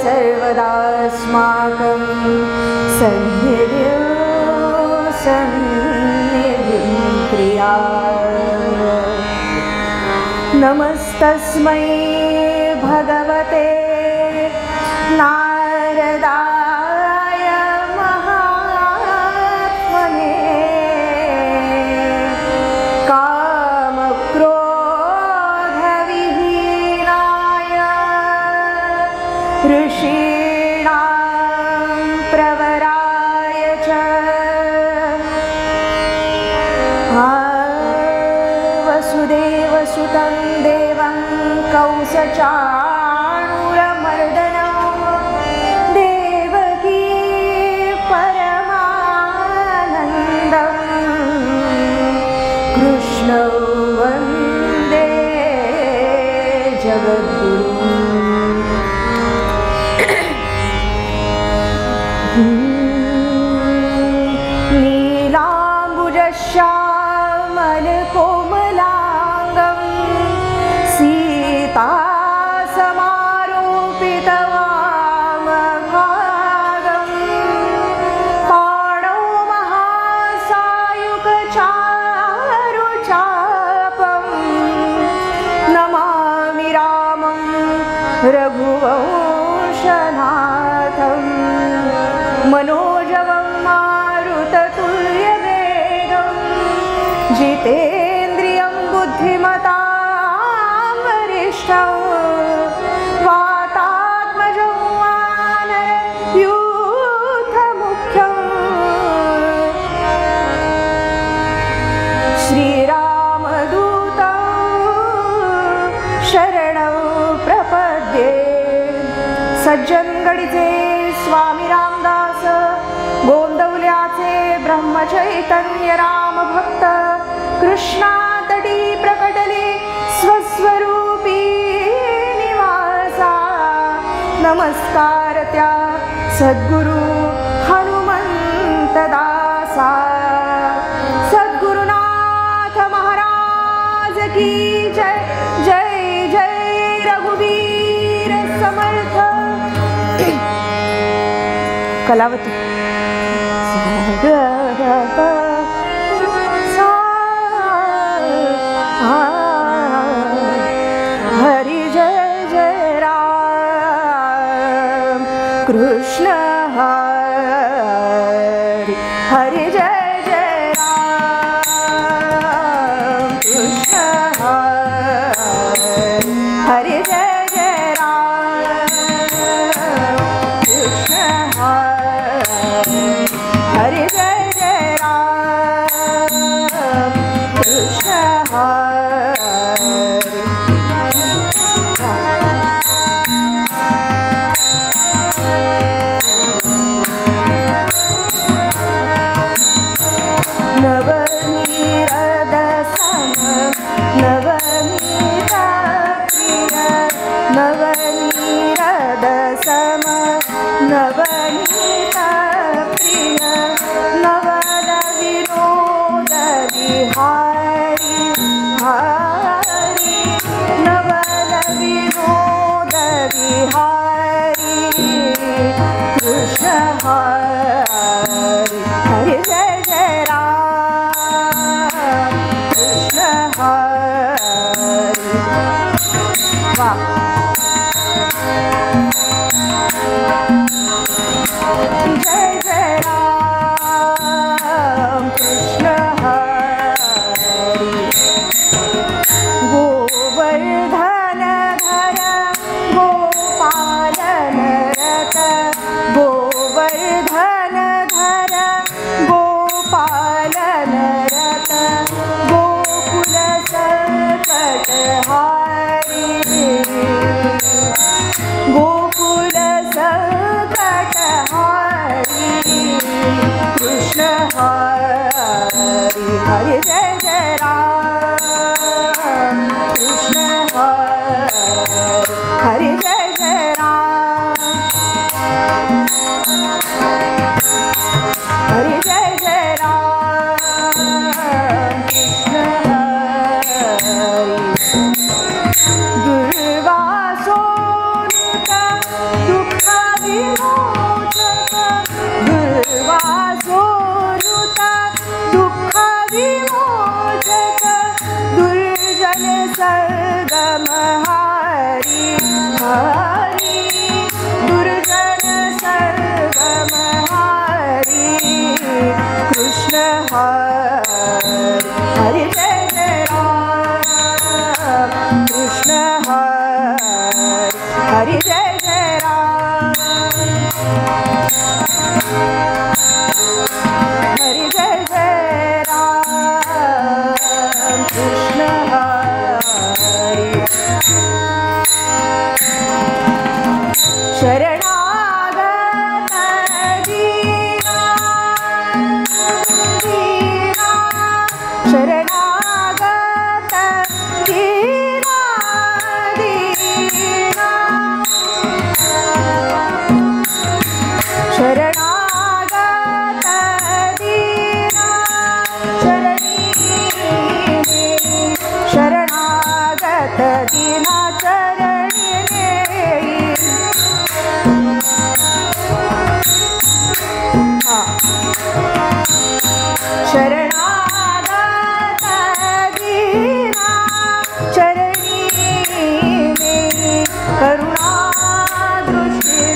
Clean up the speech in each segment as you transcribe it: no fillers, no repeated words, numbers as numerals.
सर्वदास्माकं सन्निधिं प्रिया। नमस्तस्मै भगवते नारदाय महात्मने कामक्रोधविहीनाय ऋषीणां प्रवराय च वसुदेवसुतं देवं कौसचाणूरमर्दनं देवकी परमानन्दं कृष्णं वन्दे जगद्गुरुम्। नीलाम्बुजश्यामलकोमलाङ्गं सीतासमारोपितवामभागं पाणौ महासायुकचारुचापं नमामि रामं रघुवंशनाथं मनोजवं मारुततुल्यवेगं जितेन्द्रियं बुद्धिमतां वरिष्ठं वातात्मजं वानरयूथमुख्यं श्रीरामदूतं शरणं प्रपद्ये। सज्जनगडीचे स्वामी रामदास, गोंदवल्याचे ब्रह्मचैतन्य रामभक्त, कृष्णातटी प्रकटले स्वस्वरूपी निवासा। नमस्कार त्या सद्गुरु हनुमंतदासा। सद्गुरुनाथ महाराज की जय। जय जय रघुवीर समर्थ। कलावती हरि जय जय राम कृष्ण हरि हरि जय जय राम कृष्ण हरि हरि जय जय राम कृष्ण हरि हरि जय जय राम कृष्ण हरि। नवनीरदसम नवनीतप्रिय नवनीरदसम नवनीतप्रिय नवलविनोदविहारी हारी नवलविनोदविहारी कृष्ण हरि हरि जय जय राम कृष्ण हरि। वाह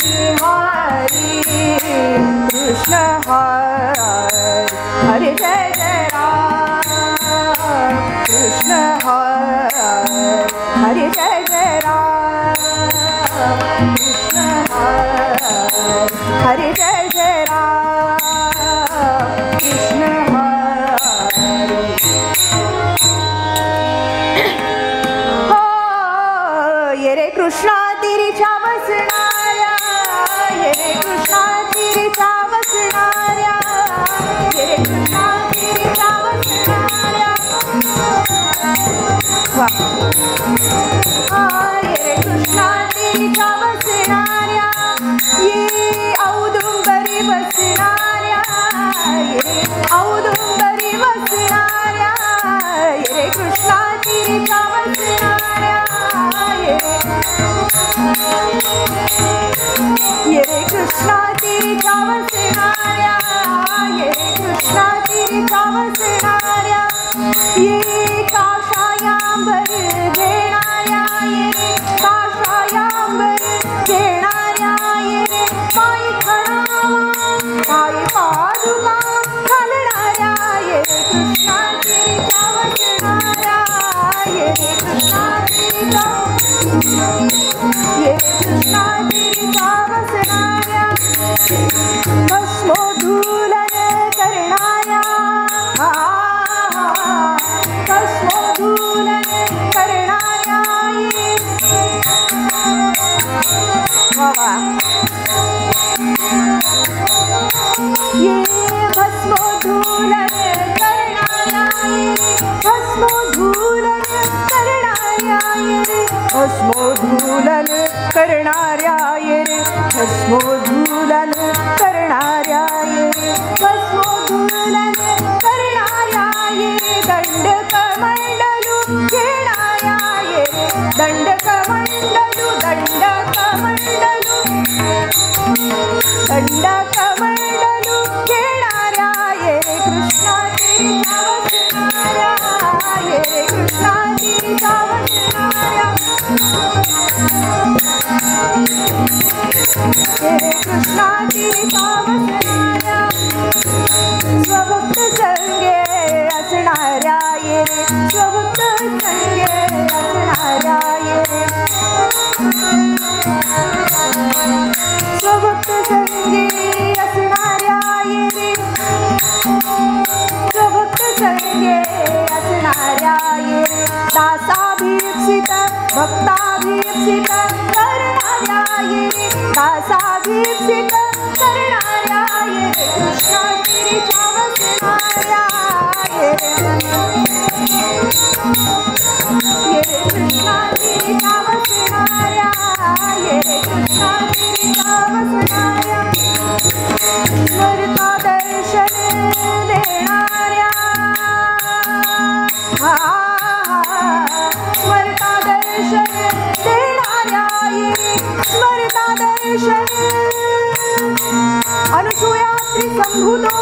हरि कृष्ण हरि हरे जय जय राम कृष्ण हरि हरे जय जय राम कृष्ण हरि हरे जय जय राम कृष्ण हरि ये रे कृष्णा तिरीच्या बसणाऱ्या ये रे कृष्णा तिरीच्या बसणाऱ्या ये रे कृष्णा तिरीच्या बसणाऱ्या ये रे कृष्णा तिरीच्या बसणाऱ्या ये औदुंबरी बसणाऱ्या ये औदुंबरी बसणाऱ्या ये रे कृष्णा तिरीच्या बसणाऱ्या ये रे कृष्णा तिरीच्या बसणाऱ्या ये रे कृष्णा तिरीच्या बसणाऱ्या ये काशायांबर घेणाऱ्या ये रे काशायांबर घेणाऱ्या ये रे पायी खणावा पायी पादुका घालणाऱ्या ये रे कृष्णा तिरीच्या बसणाऱ्या ये रे कृष्णा तिरीच्या ये कृष्णा तिरीच्या बसणाऱ्या भस्मोद्धूलन करणाऱ्या भस्मोद्धूलन करणाऱ्या ये भस्मोद्धूलन करणाऱ्या भस्मोद्धूलन करणाऱ्या भस्मोद्धूलन करणाऱ्या ये रे भस्मोद्धूलन करणाऱ्या ये रे भस्मोद्धूलन करणाऱ्या ये रे दंडकमंडलू घेणाऱ्या ये रे दंडकमंडलू दंडकमंडलू दंडकमंडलू घेणाऱ्या ये रे कृष्णा तिरीच्या बसणाऱ्या ये रे कृष्णा तिरीच्या बसणाऱ्या ये रे कृष्णा तिरीच्या बसणाऱ्या स्वभक्त संगे असणाऱ्या ये रे स्वभक्त संगे असणाऱ्या ये रे स्वभक्त संगे असणाऱ्या ये रे स्वभक्त संगे असणाऱ्या ये रे दासाभीप्सित भक्ताभीप्सित करणाऱ्या ये रे दासाभीप्सित करणाऱ्या ये रे कृष्णा तिरीच्या बसणाऱ्या ये रे कृष्णा तिरीच्या बसणाऱ्या ये रे कृष्णा तिरीच्या बसणाऱ्या स्मरता दर्शन देणाऱ्या स्मरता दर्शन देणाऱ्या ये रे स्मरता दर्शन अनुसूया त्रिसंभूतो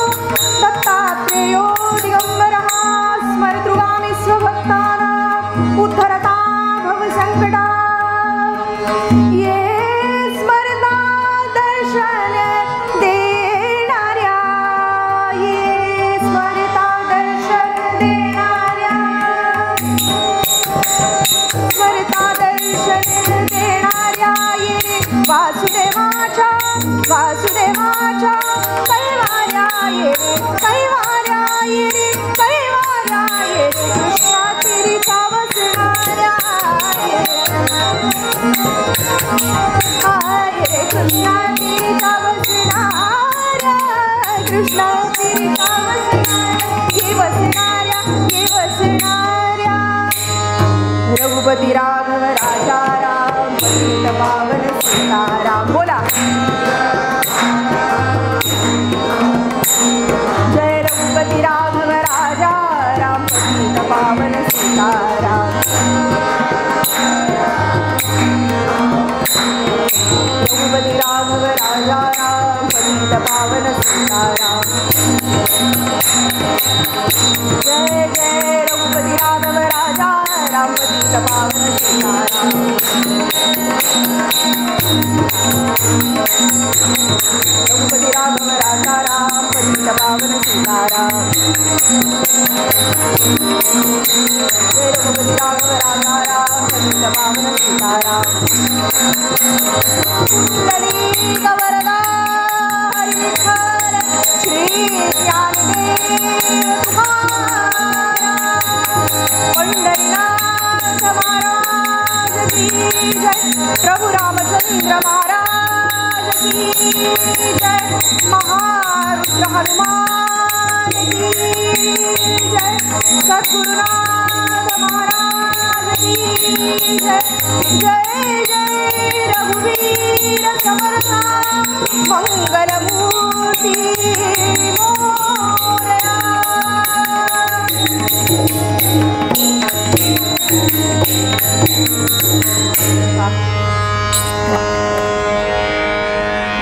दत्तात्रेयो दिगंबरः स्मरतृगामी स्वभक्तानां उद्धरता भवसंकटा ये स्मरता दर्शन देणाऱ्या ये स्मरता दर्शन देणाऱ्या स्मरता दर्शन देणाऱ्या ये रे वासुदेवाच्या वासुदेवाच्या कैवाऱ्या ये रे कैवाऱ्या ये रे कैवाऱ्या ये रे कृष्णा तिरीच्या बसणाऱ्या ये रे कृष्णा तिरीच्या बसणाऱ्या कृष्णा तिरीच्या बसणाऱ्या ये बसणाऱ्या रघुपती राघव राजा राम पतित पावन सीताराम बोला जय रघुपती राघव राजा राम पतित पावन सीताराम रघुपती राघव राजा राम पतित पावन सीताराम जय जय रघुपती राघव राजा राम पतित पावन सीताराम की जय, महारुद्र हनुमान की जय, सद्गुरुनाथ महाराज की जय, जय जय रघुवीर समर्थ मंगलमूर्ती मोरया।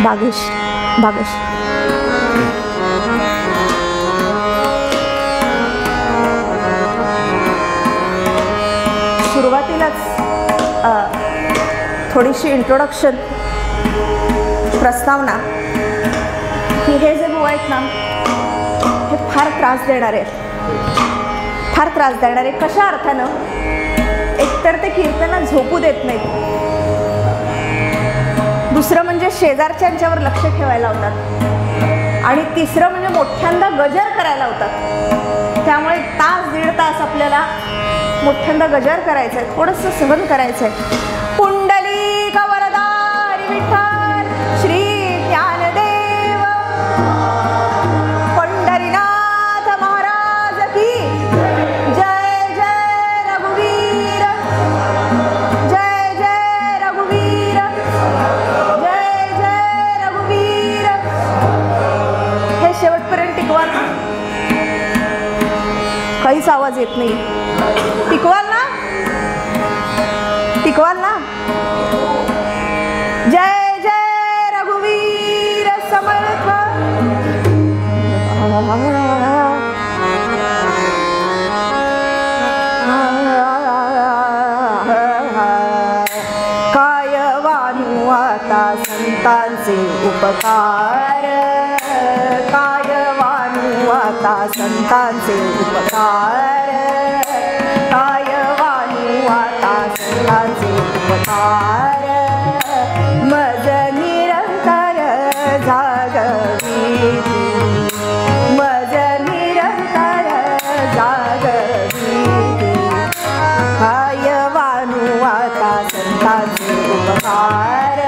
भागेश भागेश सुरुवातीलाच थोडीशी इंट्रोडक्शन प्रस्तावना की हे जे बुवा आहेत ना हे फार त्रास देणारे फार त्रास देणारे कशा अर्थानं एकतर ते कीर्तनात झोपू देत नाहीत, दुसरं म्हणजे शेजारच्यांच्यावर लक्ष ठेवायला लावतात आणि तिसरं म्हणजे मोठ्यांदा गजर करायला लावतात। त्यामुळे तास दीड तास आपल्याला मोठ्यांदा गजर करायचं आहे, थोडंसं सहन करायचं आहे। पुंडलिक वरदारी विठ्ठल श्री ज्ञानदेव पंढरीनाथ महाराज की जय, जय रघुवीर, जय जय रघुवीर, जय जय रघुवीर। हे शेवटपर्यंत टिकवा, काहीच आवाज येत नाही, टिकवाल ना, टिकवाल ना। जय जय रघुवीर समर्थ। काय वानू आता संतांचे उपकार, काय वानू आता संतांचे उपकार, काय वानू आता संतांचे उपकार। मज निरंतर जागवी, मज निरंतर जागवी, काय वानू आता संतांचे उपकार,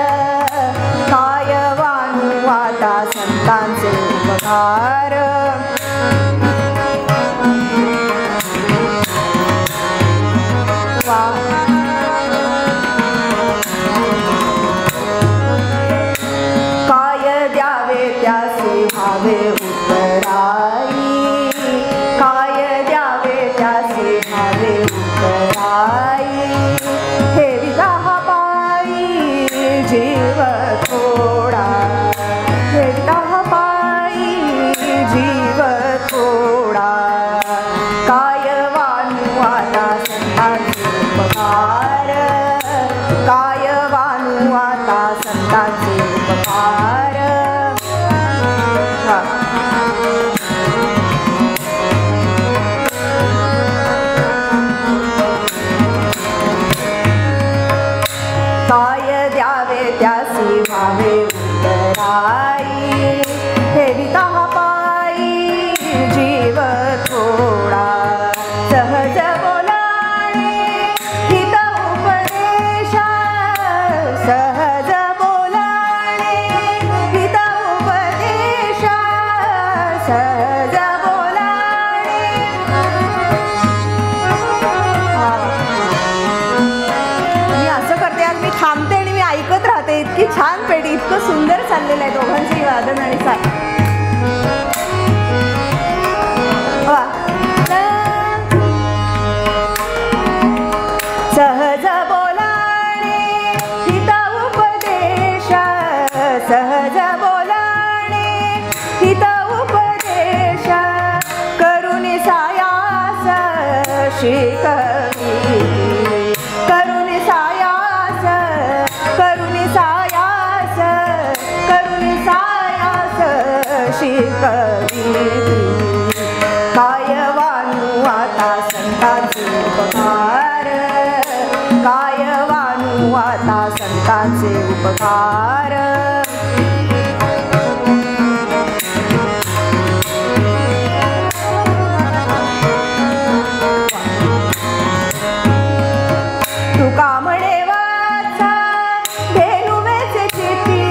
काय वानू आता संतांचे उपकार। काय द्यावे त्याचे भावे उत्तराई, काय द्यावे त्याचे भावे उत्तराई। हे विदा पायी जीव थोडा, हे विदा पायी जीव थोडा, काय वानू आता संतांचे उपकार, काय वानू आता संतांचे उपकार। काय द्यावे त्यासी भावे उत्तराई, हे विदा पायी जीव थोडा। सहज बोलाणे हित उपदेशा, सहज बोलाणे हित उपदेशा, सहज बोलाणे। मी असं करते, आज मी थांबते आणि मी ऐकत राहते, इतकी छान पेढी, इतकं सुंदर चाललेलं आहे दोघांचंही वादन आणि साथ। सहज बोलाणे हित उपदेशा, सहज बोलाणे हित उपदेशा, करुणी सायास शिकवी, करुणी सायास, करुणी सायास, करुणी सायास शिकवी। काय वानू आता संतांचे उपकार, काय वानू आता संतांचे उपकार। तुका म्हणे वाचा धेनुवेचे चिती,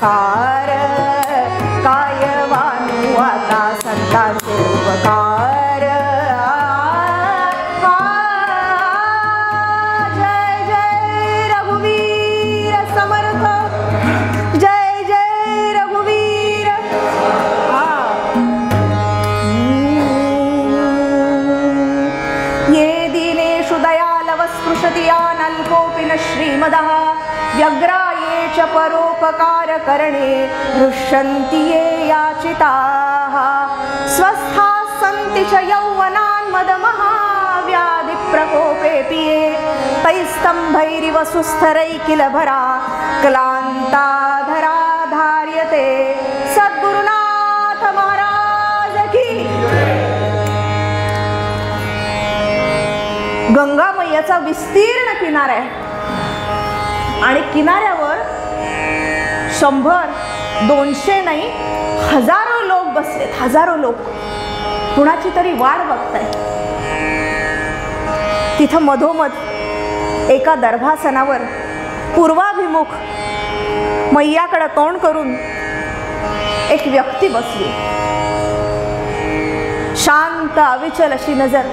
उपकार, काय वानू आता संतांचे उपकार. जय जय रघुवीर समर्थ, जय जय रघुवीर. ये दीनेषु दयालव स्पृशति यानल्पोऽपि न श्रीमदः, व्यग्राये च परोपकार करणे हृष्यन्ति ये याचिताः. स्वस्थाः सन्ति च यौवनान् मदमहाव्याधि प्रकोपेऽपि ये, तैस्तम्भैरिव सुस्थरैः किल भरा क्लान्ताधरा धार्यते. सद्गुरुनाथ महाराज की. गंगा मैयाचा विस्तीर्ण किनारा आहे आणि किनाऱ्यावर 100-200 नाही, हजारो लोक बसलेत. हजारो लोक कुणाची तरी वाट बघतायत. तिथं मधोमध एका दर्भासनावर पूर्वाभिमुख मैयाकडे तोंड करून एक व्यक्ती बसली. शांत अविचल अशी नजर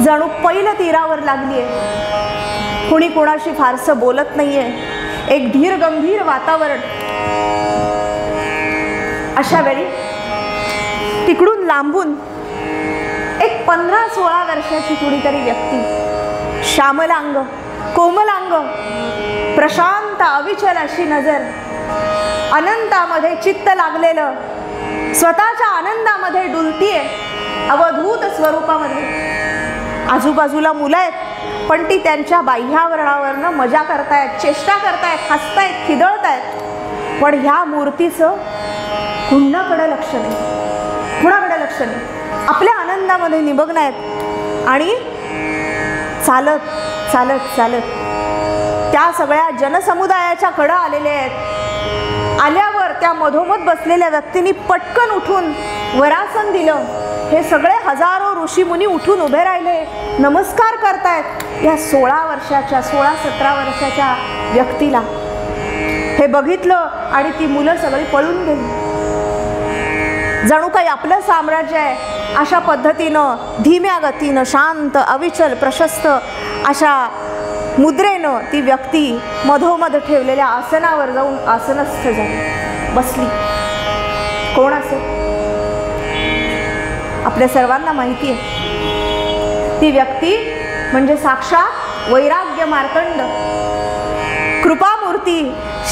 जणू पहिल्या तीरावर लागलीये. कुणी कोणाशी फारसं बोलत नाहीये. एक धीर गंभीर वातावरण. अशा वेळी तिकडून लांबून एक 15-16 वर्षाची कुणीतरी व्यक्ती, श्यामलांग, कोमलांग, प्रशांत अविचल अशी नजर, अनंतामध्ये चित्त लागलेलं, स्वतःच्या आनंदामध्ये डुलतीये अवधूत स्वरूपामध्ये. आजूबाजूला मुलं आहेत, पण ती त्यांच्या बाह्यावरणावरनं मजा करतायत, चेष्टा करतायत, हसतायत, खिदळतायत. पण ह्या मूर्तीचं कुणाकडे लक्ष नाही, कुणाकडे लक्ष नाही. आपल्या आनंदामध्ये निमग्न आहेत आणि चालत चालत चालत त्या सगळ्या जनसमुदायाच्या कडं आलेले आहेत. आल्यावर त्या मधोमध बसलेल्या व्यक्तींनी पटकन उठून वरासन दिलं. हे सगळे हजारो ऋषीमुनी उठून उभे राहिले, नमस्कार करतायत या 16-17 वर्षाच्या व्यक्तीला. हे बघितलं आणि ती मुलं सगळी पळून गेली. जणू काही आपलं साम्राज्य आहे अशा पद्धतीनं, धीम्या गतीनं, शांत अविचल प्रशस्त अशा मुद्रेनं ती व्यक्ती मधोमध ठेवलेल्या आसनावर जाऊन आसनस्थ झाली, बसली. कोण असेल? आपल्या सर्वांना माहिती आहे. ती व्यक्ती म्हणजे साक्षात वैराग्य मार्कंड, कृपामूर्ती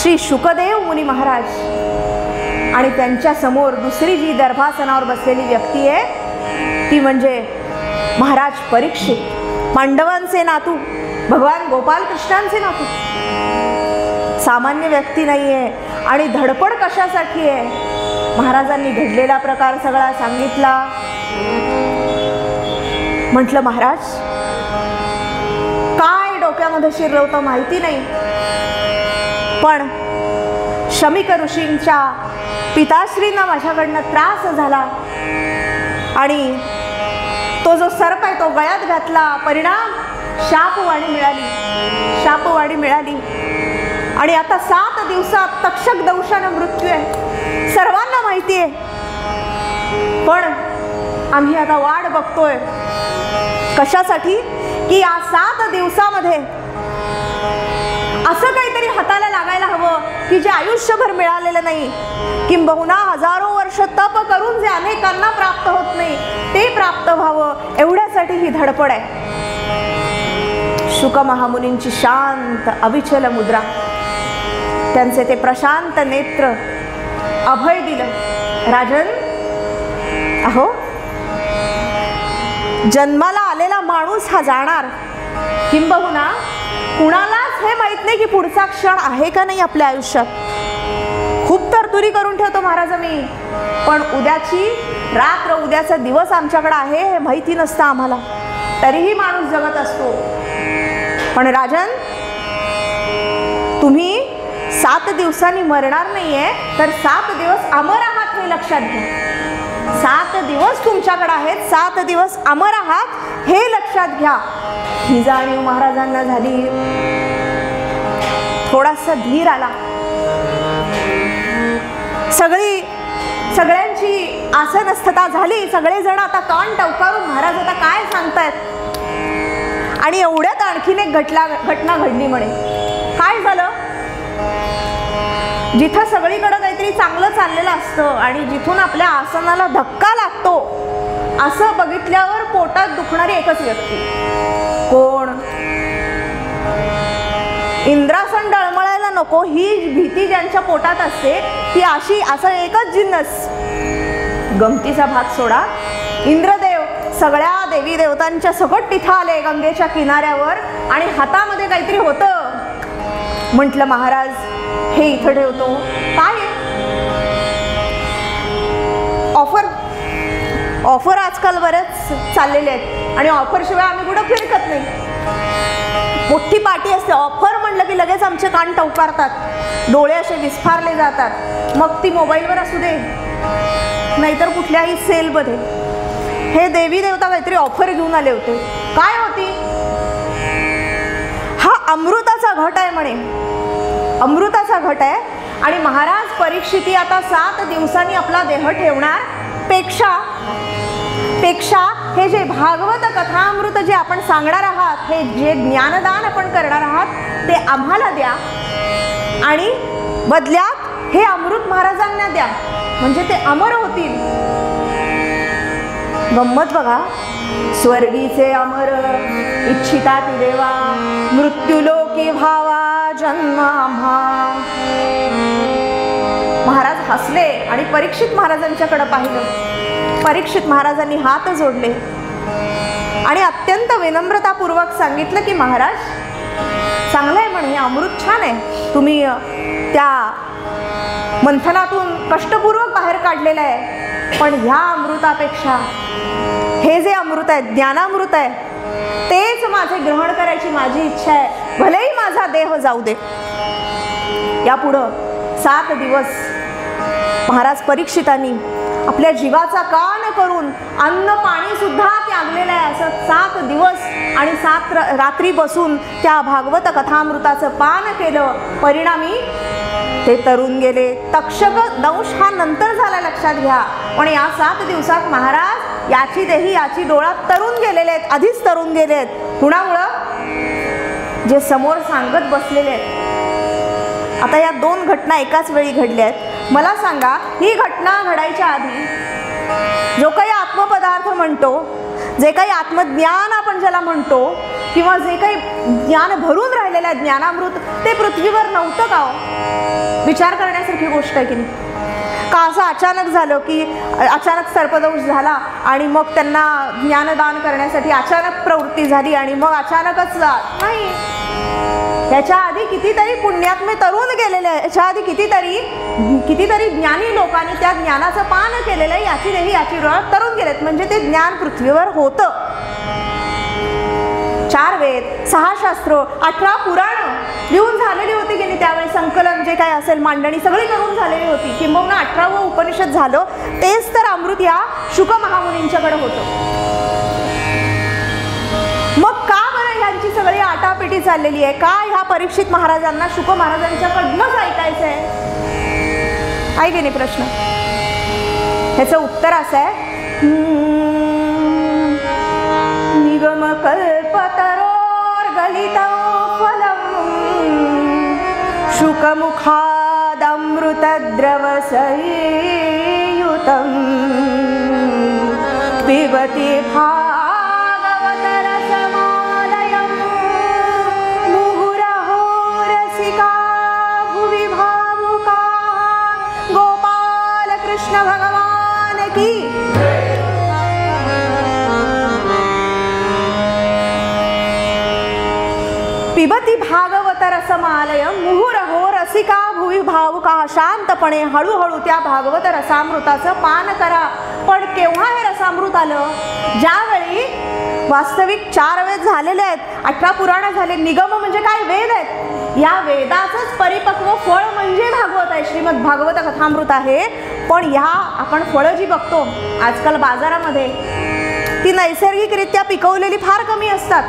श्री शुकदेव मुनी महाराज. आणि त्यांच्या समोर दुसरी जी दर्भासनावर बसलेली व्यक्ती आहे ती म्हणजे महाराज परीक्षित, पांडवांचे नातू, भगवान गोपाल कृष्णांचे नातू. सामान्य व्यक्ती नाहीये. आणि धडपड कशासाठी आहे? महाराजांनी घडलेला प्रकार सगळा सांगितला. म्हटलं महाराज काय डोक्यामध्ये शिरलं माहिती नाही, पण शमिक ऋषींच्या पिताश्रींना माझ्याकडनं त्रास झाला आणि तो जो सर्प आहे तो गळ्यात घातला. परिणाम शापवाणी मिळाली, शापवाणी मिळाली. आणि आता 7 दिवसात तक्षक दंशानं मृत्यू आहे, सर्वांना माहिती आहे. पण आम्ही आता वाट बघतोय कशासाठी की या 7 दिवसामध्ये असं काहीतरी हाताला लागायला हवं की जे आयुष्यभर मिळालेलं नाही, किंबहुना हजारो वर्ष तप करून जे अनेकांना प्राप्त होत नाही ते प्राप्त व्हावं, एवढ्यासाठी ही धडपड आहे. शुक महामुनींची शांत अविचल मुद्रा, त्यांचे ते प्रशांत नेत्र अभय दिलं. राजन, अहो जन्माला आलेला माणूस हा जाणार, किंबहुना कुणालाच हे माहित नाही की पुढचा क्षण आहे का नाही आपल्या आयुष्यात. खूप तरतुरी करून ठेवतो महाराज मी, पण उद्याची रात्र, उद्याचा दिवस आमच्याकडे आहे हे माहिती नसतं आम्हाला, तरीही माणूस जगत असतो. पण राजन, तुम्ही 7 दिवसांनी मरणार नाहीये, तर 7 दिवस अमर आहात हे लक्षात घ्या. 7 दिवस तुमच्याकडे आहेत, 7 दिवस अमर आहात हे लक्षात घ्या. ही जाणीव महाराजांना झाली. थोडासा धीर आला. सगळ्यांची आसनस्थता झाली, सगळेजण आता कान टवकारून महाराज आता काय सांगतायत. आणि एवढ्यात आणखीन एक घटना घडली. म्हणे काय झालं, जिथं सगळीकडे काहीतरी चांगलं चाललेलं असतं आणि जिथून आपल्या आसनाला धक्का लागतो असं बघितल्यावर पोटात दुखणारी एकच व्यक्ती. कोण? इंद्रासन डळमळायला नको ही भीती ज्यांच्या पोटात असते ती अशी असं एकच जिन्नस. गमतीचा भाग सोडा, इंद्रदेव सगळ्या देवी देवतांच्या सकट तिथं आले गंगेच्या किनाऱ्यावर आणि हातामध्ये काहीतरी होतं. म्हटलं महाराज हे इथं ठेवतो. काय ऑफर आजकाल बरेच चाललेले आहेत आणि ऑफर शिवाय आम्ही कुठं फिरकत नाही. मोठी पार्टी असते, ऑफर म्हणलं की लगेच आमचे कान टवकारतात, डोळे असे विस्फारले जातात. मग ती मोबाईलवर असू दे नाहीतर कुठल्याही सेलमध्ये. हे देवी देवता काहीतरी ऑफर घेऊन आले होते. काय होती? हा अमृताचा घट आहे म्हणे, अमृताचा घट आहे. आणि महाराज परीक्षिती आता 7 दिवसांनी आपला देह ठेवणार. पेक्षा हे जे भागवत कथामृत जे आपण सांगणार आहात, हे जे ज्ञानदान आपण करणार आहात ते आम्हाला द्या आणि बदल्यात हे अमृत महाराजांना द्या, म्हणजे ते अमर होतील. गंमत बघा, स्वर्गीचे अमर इच्छिता ती देवा, मृत्युलोकी भावा जन्म आम्हा. महाराज हसले आणि परीक्षित महाराजांच्याकडे पाहिलं. परीक्षित महाराजांनी हात जोडले आणि अत्यंत विनम्रतापूर्वक सांगितलं की महाराज चांगलं आहे म्हणे, अमृत छान आहे, तुम्ही त्या मंथनातून कष्टपूर्वक बाहेर काढलेलं आहे, पण ह्या अमृतापेक्षा हे जे अमृत आहे, ज्ञानामृत आहे, तेच माझे ग्रहण करायची माझी इच्छा आहे, भलेही माझा देह जाऊ दे. यापुढं 7 दिवस महाराज परीक्षितांनी आपल्या जीवाचा कान करून अन्न पाणी सुद्धा त्यागलेलं आहे. असं 7 दिवस आणि 7 रात्री बसून त्या भागवत कथामृताचं पान केलं. परिणामी ते तरुण गेले. तक्षक दंश हा नंतर झाला लक्षात घ्या, पण या 7 दिवसात महाराज याची देही याची डोळ्यात तरुण गेलेले आहेत, आधीच तरुण गेले आहेत. कुणामुळं? जे समोर सांगत बसलेले आहेत. आता या 2 घटना एकाच वेळी घडल्या आहेत. मला सांगा, ही घटना घडायच्या आधी जो काही आत्मपदार्थ म्हणतो, जे काही आत्मज्ञान आपण ज्याला म्हणतो, किंवा जे काही ज्ञान भरून राहिलेलं आहे ज्ञानामृत, ते पृथ्वीवर नव्हतं का? विचार करण्यासारखी गोष्ट आहे की नाही? का असं अचानक झालं की अचानक सर्पदंश झाला आणि मग त्यांना ज्ञानदान करण्यासाठी अचानक प्रवृत्ती झाली आणि मग अचानकच नाही. याच्या आधी कितीतरी पुण्यात्मे तरुण गेलेले आहे, याच्या आधी कितीतरी ज्ञानी लोकांनी त्या ज्ञानाचं पान केलेलं आहे. याची देही याची डोळ्यात तरुण गेलेत, म्हणजे ते ज्ञान पृथ्वीवर होतं. 4 वेद, 6 शास्त्र, 18 पुराण लिहून झालेली होती की नाही त्यावेळी. संकलन जे काय असेल, मांडणी सगळी करून झालेली होती. किंबहुना 18वं उपनिषद झालं, तेच तर अमृत या शुक महामुनींच्याकडे होतं. मग का बरं ह्यांची सगळी आटापिटी चाललेली आहे? का ह्या परीक्षित महाराजांना शुक महाराजांच्याकडनंच ऐकायचं आहे? आहे की नाही प्रश्न? ह्याचं उत्तर असं आहे, निगम कल्पतरोर गलितं फलम् शुकमुखादमृतद्रव संयुतं पिबति भागवतरसमालयं मुहुरहो रसिका भुवि भावुका. गोपाल कृष्ण भगवान की. पिबती भागवत रसमालय मुहुरहो रसिका भुवि भावुका. शांतपणे हळूहळू त्या भागवत रसामृताचं पान करा. पण केव्हा हे रसामृत आलं? ज्यावेळी वास्तविक 4 वेद झालेले आहेत, 18 पुराण झाले. निगम म्हणजे काय? वेद आहेत. या वेदाचंच परिपक्व फळ म्हणजे भागवत आहे, श्रीमद भागवत कथामृत आहे. पण ह्या आपण फळं जी बघतो आजकाल बाजारामध्ये, ती नैसर्गिकरित्या पिकवलेली फार कमी असतात.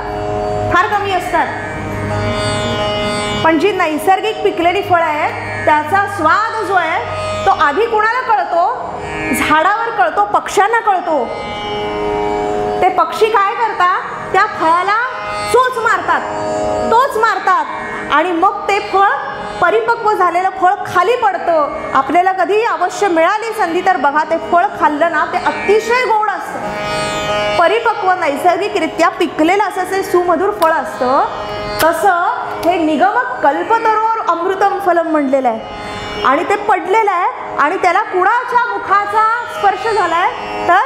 पण जी नैसर्गिक पिकलेली फळं आहेत त्याचा स्वाद जो आहे तो आधी कुणाला कळतो? झाडावर कळतो, पक्ष्यांना कळतो. ते पक्षी काय करतात? त्या फळाला चोच मारतात आणि मग ते फळ, परिपक्व झालेलं फळ खाली पडतं. आपल्याला कधी अवश्य मिळाली संधी तर बघा, ते फळ खाल्लं ना ते अतिशय गोड असतं. परिपक्व नैसर्गिकरित्या पिकलेलं असं ते सुमधुर फळ असतं. तसं हे निगमक कल्पतरोर अमृतम फलम म्हणलेलं आहे आणि ते पडलेलं आहे आणि त्याला कुणाच्या मुखाचा स्पर्श झालाय तर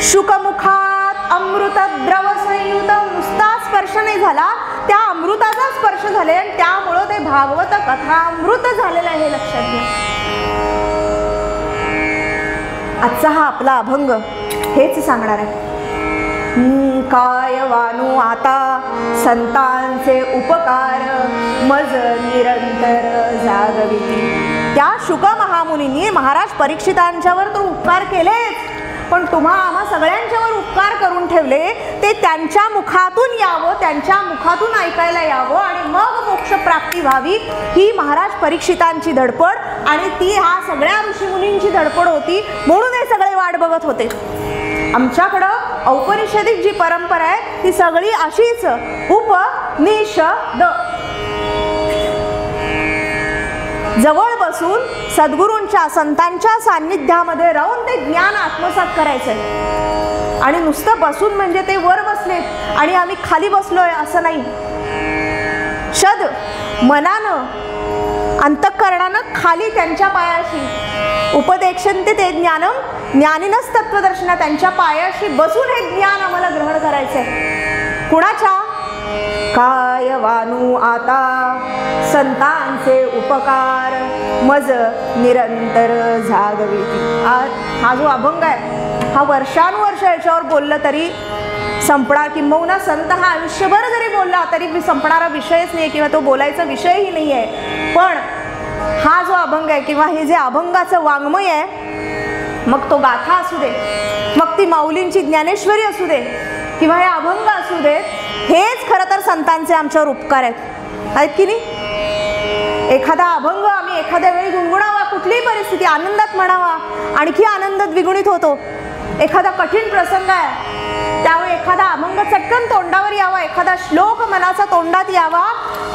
शुकमुखात अमृत द्रव संयुत. नुसता स्पर्श नाही झाला, त्या अमृताचा स्पर्श झाले आणि त्यामुळं ते भागवत कथा अमृत झालेलं आहे. हे लक्षात घ्या. आजचा हा आपला अभंग हेच सांगणार आहे. काय वानू आता संतांचे उपकार मज निरंतर जागविती. त्या शुक महामुनींनी महाराज परीक्षितांच्यावर तर उपकार केलेच, पण तुम्हा आम्हा सगळ्यांच्यावर उपकार करून ठेवले. ते त्यांच्या मुखातून यावं, त्यांच्या मुखातून ऐकायला यावं आणि मग मोक्ष प्राप्ती व्हावी, ही महाराज परीक्षितांची धडपड आणि ती ह्या सगळ्या ऋषीमुनींची धडपड होती. म्हणून हे सगळे वाट बघत होते. आमच्याकडं औपनिषदिक जी परंपरा आहे ती सगळी अशीच उपनिषद. जवळ बसून सद्गुरूंच्या संतांच्या सान्निध्यामध्ये राहून ते ज्ञान आत्मसात करायचंय. आणि नुसतं बसून म्हणजे ते वर बसलेत आणि आम्ही खाली बसलोय असं नाही. शद मनानं, अंतःकरणानं खाली त्यांच्या पायाशी उपदेक्षन्ते ते ज्ञानम ज्ञानिनच तत्वदर्शना. त्यांच्या पायाशी बसून हे ज्ञान आम्हाला ग्रहण करायचंय. कुणाच्या? काय वानू आता संतांचे उपकार मज निरंतर जागविती. हा जो अभंग आहे हा वर्षानुवर्ष याच्यावर बोललं तरी संपणार, किंबहुना संत हा आयुष्यभर जरी बोलला तरी संपणारा विषयच नाही किंवा तो बोलायचा विषयही नाही आहे. पण हा जो अभंग आहे किंवा हे जे अभंगाचं वाङ्मय आहे, मग तो गाथा असू दे, मग ती माऊलींची ज्ञानेश्वरी असू दे किंवा हे अभंग असू देत, हेच खरं तर संतांचे आमच्यावर उपकार आहेत की नाही. एखादा अभंग आम्ही एखाद्या वेळी गुणगुणावा, कुठलीही परिस्थिती आनंदात म्हणावा, आणखी आनंद द्विगुणित होतो. एखादा कठीण प्रसंग आहे त्यावेळी एखादा अभंग चटकन तोंडावर यावा, एखादा श्लोक मनाचा तोंडात यावा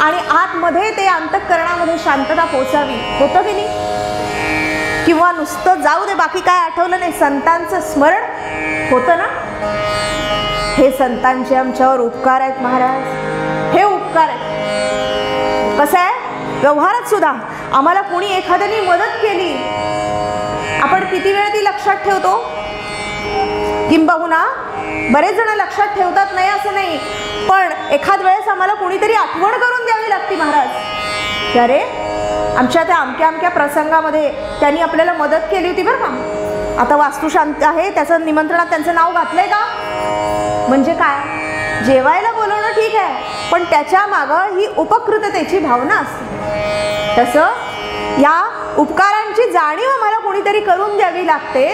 आणि आतमध्ये ते अंतःकरणामध्ये शांतता पोचावी. होतं की नाही? किंवा नुसतं जाऊ दे बाकी काय आठवलं नाही, संतांचं स्मरण होतं ना. हे संतांचे आमच्यावर उपकार आहेत महाराज, हे उपकार आहेत. कसं आहे व्यवहारात सुद्धा आम्हाला कोणी एखाद्याने मदत केली, आपण किती वेळ ती लक्षात ठेवतो? किंबहुना बरेच जण लक्षात ठेवतात नाही असं नाही, पण एखाद वेळेस आम्हाला कोणीतरी आठवण करून द्यावी लागते महाराज. अरे आमच्या त्या अमक्या अमक्या प्रसंगामध्ये त्यांनी आपल्याला मदत केली होती बरं का. आता वास्तुशांत आहे, त्याचं निमंत्रणात त्यांचं नाव घातलंय का? म्हणजे काय, जेवायला बोलवणं ठीक आहे, पण त्याच्या मागं ही उपकृततेची भावना असते. तसं या उपकारांची जाणीव आम्हाला कोणीतरी करून द्यावी लागते.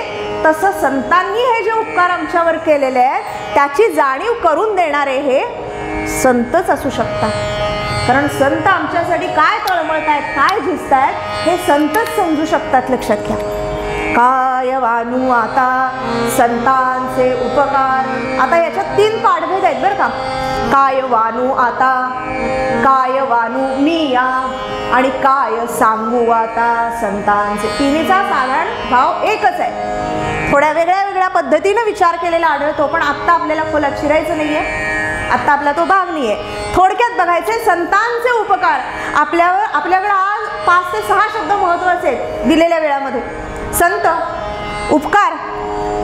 तसं संतांनी हे जे उपकार आमच्यावर केलेले आहेत त्याची जाणीव करून देणारे हे संतच असू शकतात. कारण संत आमच्यासाठी काय तळमळतायत, काय झिजतायत हे संतच समजू शकतात. लक्षात घ्या. काय वानू आता संतांचे उपकार. आता याच्यात 3 पाठभेद आहेत बरं का. काय वानू आता, काय वानू मी या आणि काय सांगू आता संतांचे. तिन्हीचा साधारण भाव एकच आहे, थोड्या वेगळ्या वेगळ्या पद्धतीने विचार केलेला आढळतो, पण आत्ता आपल्याला खोलात शिरायचं नाहीये, आत्ता आपला तो भाग नाहीये. थोडक्यात बघायचे संतांचे उपकार. आपल्याकडे आज 5 ते 6 शब्द महत्वाचे आहेत दिलेल्या वेळामध्ये. संत, उपकार,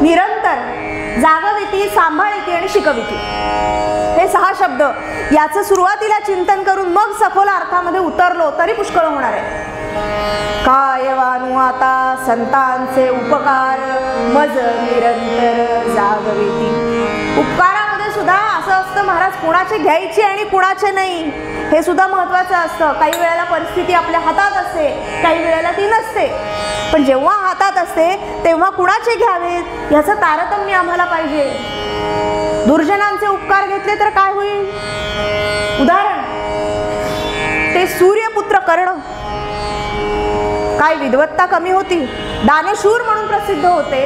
निरंतर, जागविती, सांभाळिती आणि शिकविती, हे 6 शब्द. याचं सुरुवातीला चिंतन करून मग सखोल अर्थामध्ये उतरलो तरी पुष्कळ होणार आहे. काय वानू आता संतांचे उपकार मज निरंतर जागविती. उपकारामध्ये सुद्धा असं असतं महाराज, कुणाचे घ्यायचे आणि कुणाचे नाही हे सुद्धा महत्वाचं असतं. काही वेळेला परिस्थिती आपल्या हातात असते, काही वेळेला ती नसते. पण जेव्हा हातात असते तेव्हा कुणाचे घ्यावेत याचं तारतम्य आम्हाला पाहिजे. दुर्जनांचे उपकार घेतले तर काय होईल? उदाहरण, ते सूर्यपुत्र कर्ण काय विद्वत्ता कमी होती? दानशूर म्हणून प्रसिद्ध होते,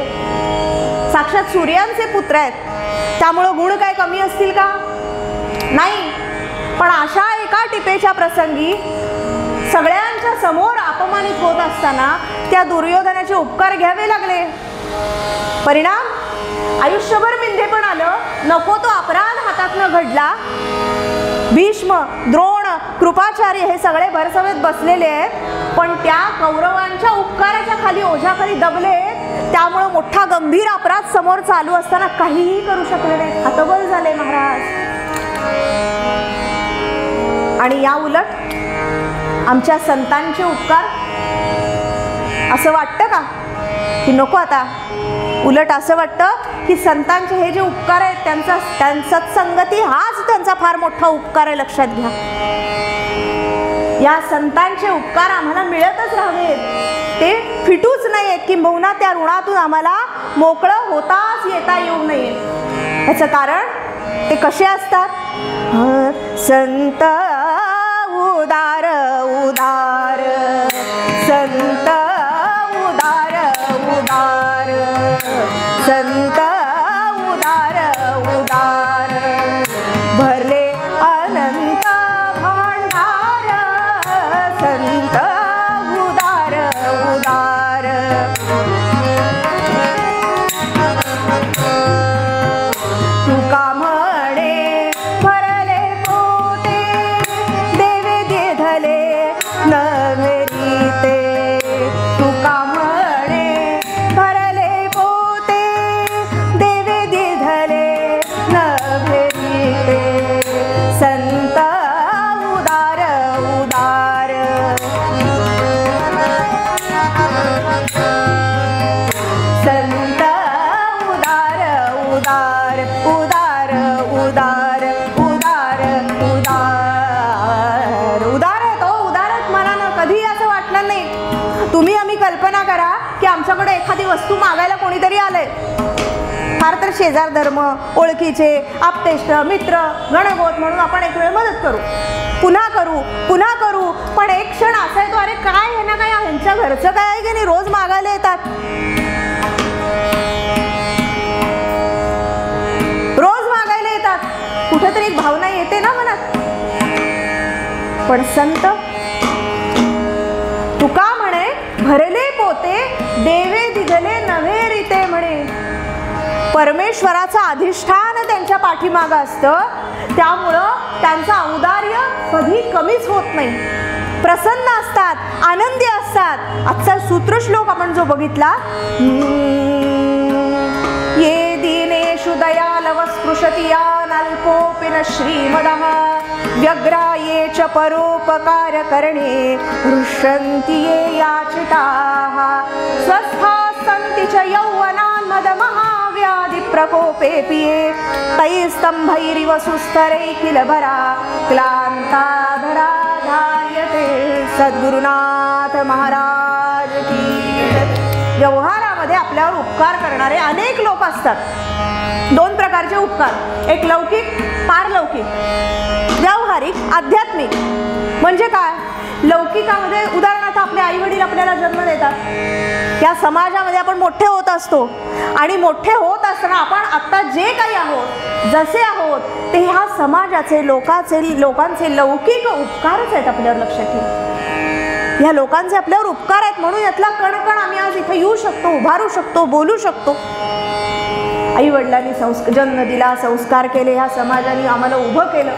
साक्षात सूर्यांचे पुत्र आहेत, त्यामुळं गुण काय कमी असतील का? नाही. पण अशा एका टिपेच्या प्रसंगी सगळ्यांच्या समोर अपमानित होत असताना त्या दुर्योधनाचे उपकार घ्यावे लागले. परिणाम आयुष्यभर मिंधे पण आलं, नको तो अपराध हातातनं घडला. भीष्म, द्रोण, कृपाचार्य हे सगळे भरसमेत बसलेले आहेत, पण त्या कौरवांच्या उपकाराच्या खाली ओझ्याखाली दबले, त्यामुळं मोठा गंभीर अपराध समोर चालू असताना काहीही करू शकले नाही, हतबल झाले महाराज. आणि या उलट आमच्या संतांचे उपकार, असं वाटतं का की नको आता? उलट असं वाटतं की संतांचे हे जे उपकार आहेत त्यांचा सत्संगती हाच त्यांचा फार मोठा उपकार आहे, लक्षात घ्या. या संतांचे उपकार आम्हाला मिळतच राहावेत, ते फिटूच नाहीत, किंबहुना त्या ऋणातून आम्हाला मोकळं होताच येता येऊ नये. याचं कारण ते कसे असतात? संत उदार उदार, संत उदार उदार, संत उदार उदार, भरले अनंत भांडार, संत उदार उदार. तुका म्हणे भरले पोते, देवे दिधले नवे रीते. तुका म्हणे भरले पोते, देवे दिधले नवे रीते, संत उदार उदार. संत उदार उदार उदार उदार उदार उदार उदार आहे तो, उदारच मनानं. कधी असं वाटलं नाही. तुम्ही आम्ही कल्पना करा की आमच्याकडे एखादी वस्तू मागायला कोणीतरी आलंय, फार तर शेजार धर्म, ओळखीचे, आप्तेष्ट, मित्र, गणगोत म्हणून आपण एक वेळ मदत करू, पुन्हा करू, पुन्हा करू. पण एक क्षण असा येतो, अरे काय हे ना काय ह्यांच्या घरचं काय आहे की नाही, रोज मागायला येतात, रोज मागायला येतात, कुठेतरी एक भावना येते ना मनात. पण संत तुका म्हणे भरले पोते, देवे दिधले नवे रीते म्हणे. परमेश्वराचं अधिष्ठान त्यांच्या पाठीमागं असतं, त्यामुळं त्यांचं औदार्य कधी कमीच होत नाही. प्रसन्न असतात, आनंदी असतात. आजचा सूत्रश्लोक आपण जो बघितला, ये दीनेषु दयालव स्पृशति यान् अल्पोऽपि न श्रीमदः, व्यग्राये च परोपकार करणे हृष्यन्ति ये याचिताः, स्वस्थाः सन्ति च यौवनान् मदमहाव्याधि प्रकोपेऽपि ये, तैस्तम्भैरिव सुस्तरैः किल भरा क्लान्ताधरा धार्यते. सद्गुरुनाथ महाराज की. व्यवहारामध्ये आपल्यावर उपकार करणारे अनेक लोक असतात. दोन प्रकारचे उपकार, एक लौकिक, पारलौकिक. व्यावहारिक, आध्यात्मिक. म्हणजे काय? लौकिकामध्ये उदाहरणार्थ आपले आई वडील आपल्याला जन्म देतात, या समाजामध्ये आपण मोठे होत असतो, आणि मोठे होत असताना आपण आता जे काही आहोत, जसे आहोत, ते ह्या समाजाचे, लोकांचे लौकिक उपकारच आहेत आपल्यावर. लक्षात ठेवा, ह्या लोकांचे आपल्यावर उपकार आहेत, म्हणून यातला कणकण आम्ही आज इथे येऊ शकतो, उभारू शकतो, बोलू शकतो. आई वडिलांनी जन्म दिला, संस्कार केले, ह्या समाजाने आम्हाला उभं केलं,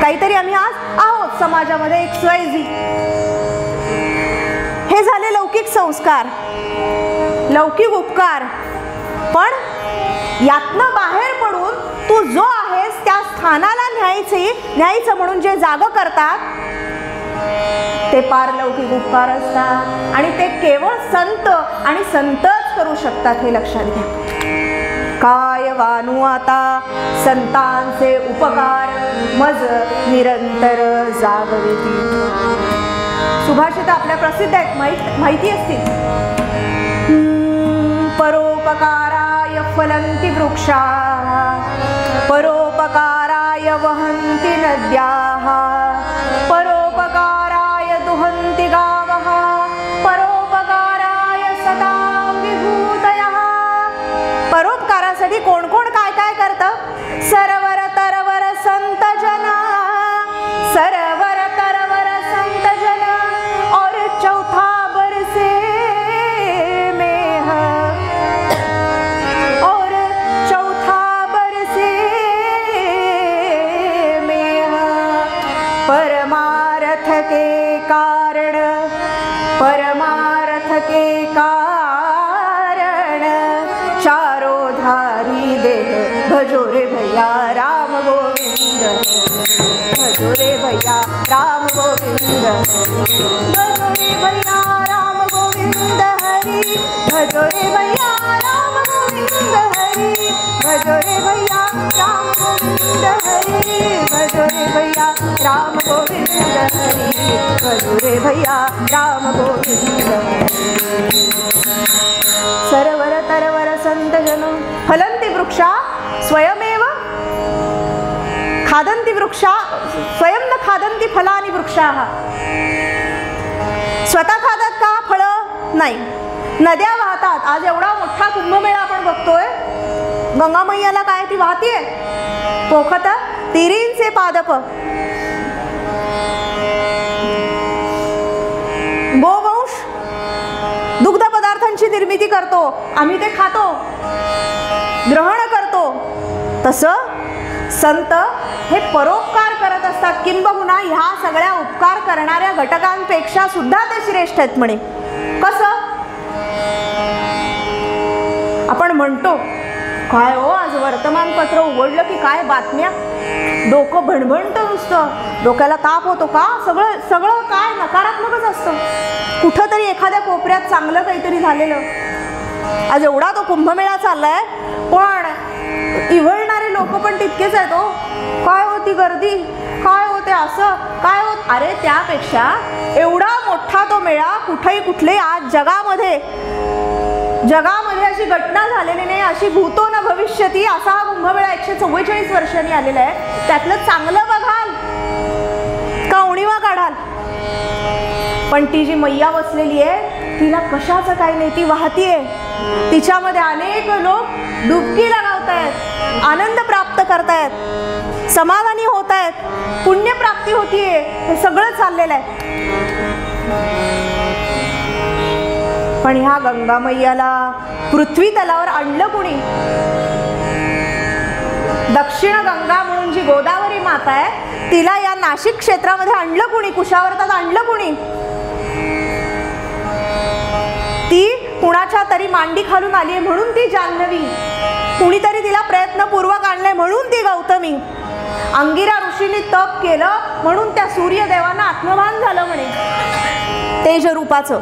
काहीतरी आम्ही आज आहोत समाजामध्ये, XYZ. हे झाले लौकिक संस्कार, लौकिक उपकार. पण यातनं बाहेर पडून तू जो आहेस त्या स्थानाला न्यायचं म्हणून जे जाग करतात ते पारलौकिक उपकार असतात, आणि ते केवळ संत आणि संतच करू शकतात, हे लक्षात घ्या. काय वानू आता संतांचे उपकार, मज निरंतर जागविती. सुभाषित आपल्या प्रसिद्ध आहेत, माहिती असतील. परोपकाराय फलंती वृक्षा, परोपकाराय वहन्ति नद्याः, परोपकाराय दुहन्ति गावः, के कारण, चारो धारी देह भजो रे भैया राम गोविंद, भजो रे भैया राम गोविंद, भजो रे भैया राम गोविंद हरि, भजो रे भैया राम गोविंद हरि, भजो रे भैया राम गोविंद हरि, भजो रे भैया राम गोविंद हरि, भजो रे भैया राम गोविंद हरि। सरवर तरवर संत जन फलंती वृक्षा स्वयमेव खादंती वृक्षा, स्वयं न खादंती फलानी वृक्षाः, स्वतः खातात का फळ नाही. नद्या वाहतात. आज एवढा मोठा कुंभमेळा आपण बघतोय, गंगा मैयाला काय ती वाहतीये पोखत तिरींचे पादप. गोवंश दुग्ध पदार्थांची निर्मिती करतो, आम्ही ते खातो, ग्रहण करतो. तसं संत हे परोपकार करत असतात, किंबहुना ह्या सगळ्या उपकार करणाऱ्या घटकांपेक्षा सुद्धा ते श्रेष्ठ आहेत म्हणे. कसं आपण म्हणतो काय हो, आज वर्तमानपत्र उघडलं की काय बातम्या, डोकं भणभणतं नुसतं, डोक्याला ताप होतो का, सगळं सगळं काय नकारात्मकच असतं. कुठंतरी एखाद्या कोपऱ्यात चांगलं काहीतरी झालेलं. आज एवढा तो कुंभमेळा चाललाय, पण इव्हळणारे लोक पण तितकेच आहेत. हो काय होती गर्दी, काय होते असं, काय होत. अरे त्यापेक्षा एवढा मोठा तो मेळा कुठेही कुठले आज जगामध्ये अशी घटना झालेली नाही, अशी भूतो न भविष्यती असा हा कुंभमेळा 144 वर्षांनी आलेला आहे. त्यातलं चांगलं बघाल का उणीवा काढाल, पण ती जी मैया बसलेली आहे तिला कशाचं काही नाही, ती वाहतीये. तिच्यामध्ये अनेक लोक डुबकी लगावतायत, आनंद प्राप्त करतायत, समाधानी होत आहेत, पुण्यप्राप्ती होतीये. हे सगळं चाललेलं आहे. पण ह्या गंगा मैयाला पृथ्वी तलावर आणलं कुणी? दक्षिण गंगा म्हणून जी गोदावरी माता आहे तिला या नाशिक क्षेत्रामध्ये आणलं कुणी? कुशावर्तात आणलं कुणी? ती कुणाच्या तरी मांडी खालून आली आहे म्हणून ती जान्हवी, कुणीतरी तिला प्रयत्नपूर्वक आणले म्हणून ती गौतमी. अंगिरा ऋषींनी तप केलं म्हणून त्या सूर्यदेवांना आत्मभान झालं म्हणे तेज रूपाचं.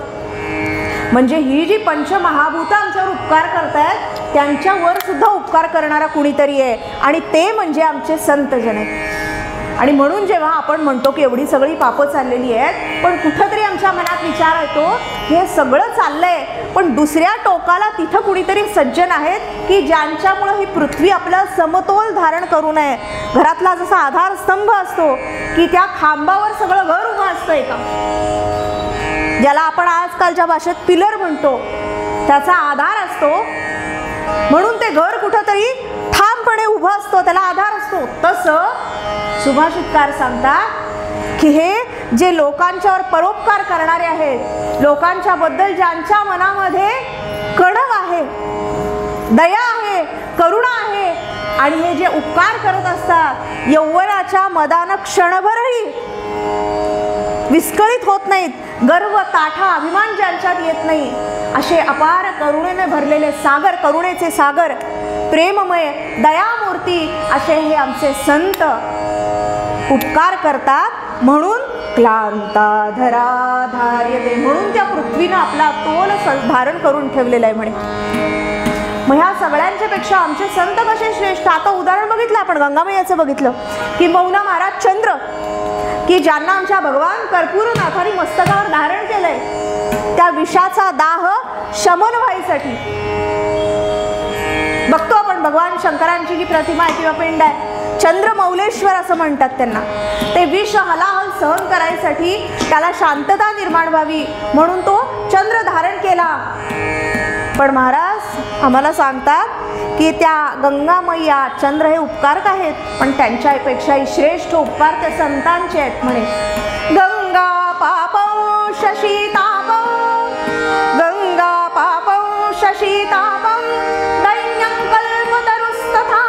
म्हणजे ही जी पंचमहाभूत आमच्यावर उपकार करतायत त्यांच्यावर सुद्धा उपकार करणारा कुणीतरी आहे, आणि ते म्हणजे आमचे संत जन आहेत. आणि म्हणून जेव्हा आपण म्हणतो की एवढी सगळी पापं चाललेली आहेत, पण कुठंतरी आमच्या मनात विचार येतो हे सगळं चाललंय, पण दुसऱ्या टोकाला तिथं कुणीतरी सज्जन आहेत की ज्यांच्यामुळे ही पृथ्वी आपलं समतोल धारण करू नये. घरातला जसा आधारस्तंभ असतो की त्या खांबावर सगळं घर उभं असतंय का, ज्याला आपण आजकालच्या भाषेत पिलर म्हणतो, त्याचा आधार असतो म्हणून ते घर कुठंतरी ठामपणे उभं असतो, त्याला आधार असतो. तसं सुभाषितकार सांगतात की हे जे लोकांच्यावर परोपकार करणारे आहेत, लोकांच्या बद्दल ज्यांच्या मनामध्ये कणव आहे, दया आहे, करुणा आहे, आणि हे जे उपकार करत असतात यौवनाच्या मदानं क्षणभरही विस्कळीत होत नाहीत, गर्व ताठा अभिमान ज्यांच्यात येत नाही, असे अपार करुणेने भरलेले सागर, करुणेचे सागर, प्रेममय दयामूर्ती असे हे आमचे संत उपकार करतात. म्हणून क्लांताधरा धार्यते, म्हणून त्या पृथ्वीनं आपला तोल धारण करून ठेवलेला आहे म्हणे. मग ह्या सगळ्यांच्या पेक्षा आमचे संत कसे श्रेष्ठ? आता उदाहरण बघितलं आपण, गंगामैयाचं बघितलं की मौना महाराज चंद्र, की ज्यांना आमच्या भगवान कर्पूरनाथांनी मस्तकावर धारण केलंय त्या विषाचा दाह शमन व्हायसाठी. बघतो आपण भगवान शंकरांची जी प्रतिमा आहे किंवा पिंड आहे, चंद्रमौलेश्वर असं म्हणतात त्यांना. ते विष हलाहल सहन करायसाठी त्याला शांतता निर्माण व्हावी म्हणून तो चंद्र धारण केला. पण महाराज आम्हाला सांगतात की त्या गंगा मैया चंद्र हे उपकारक आहेत, पण त्यांच्यापेक्षाही श्रेष्ठ उपकार त्या संतांचे आहेत म्हणे. गंगा पापं शशीतापं, गंगा पापं शशीतापं, दैन्यं कल्पतरुस्तथा,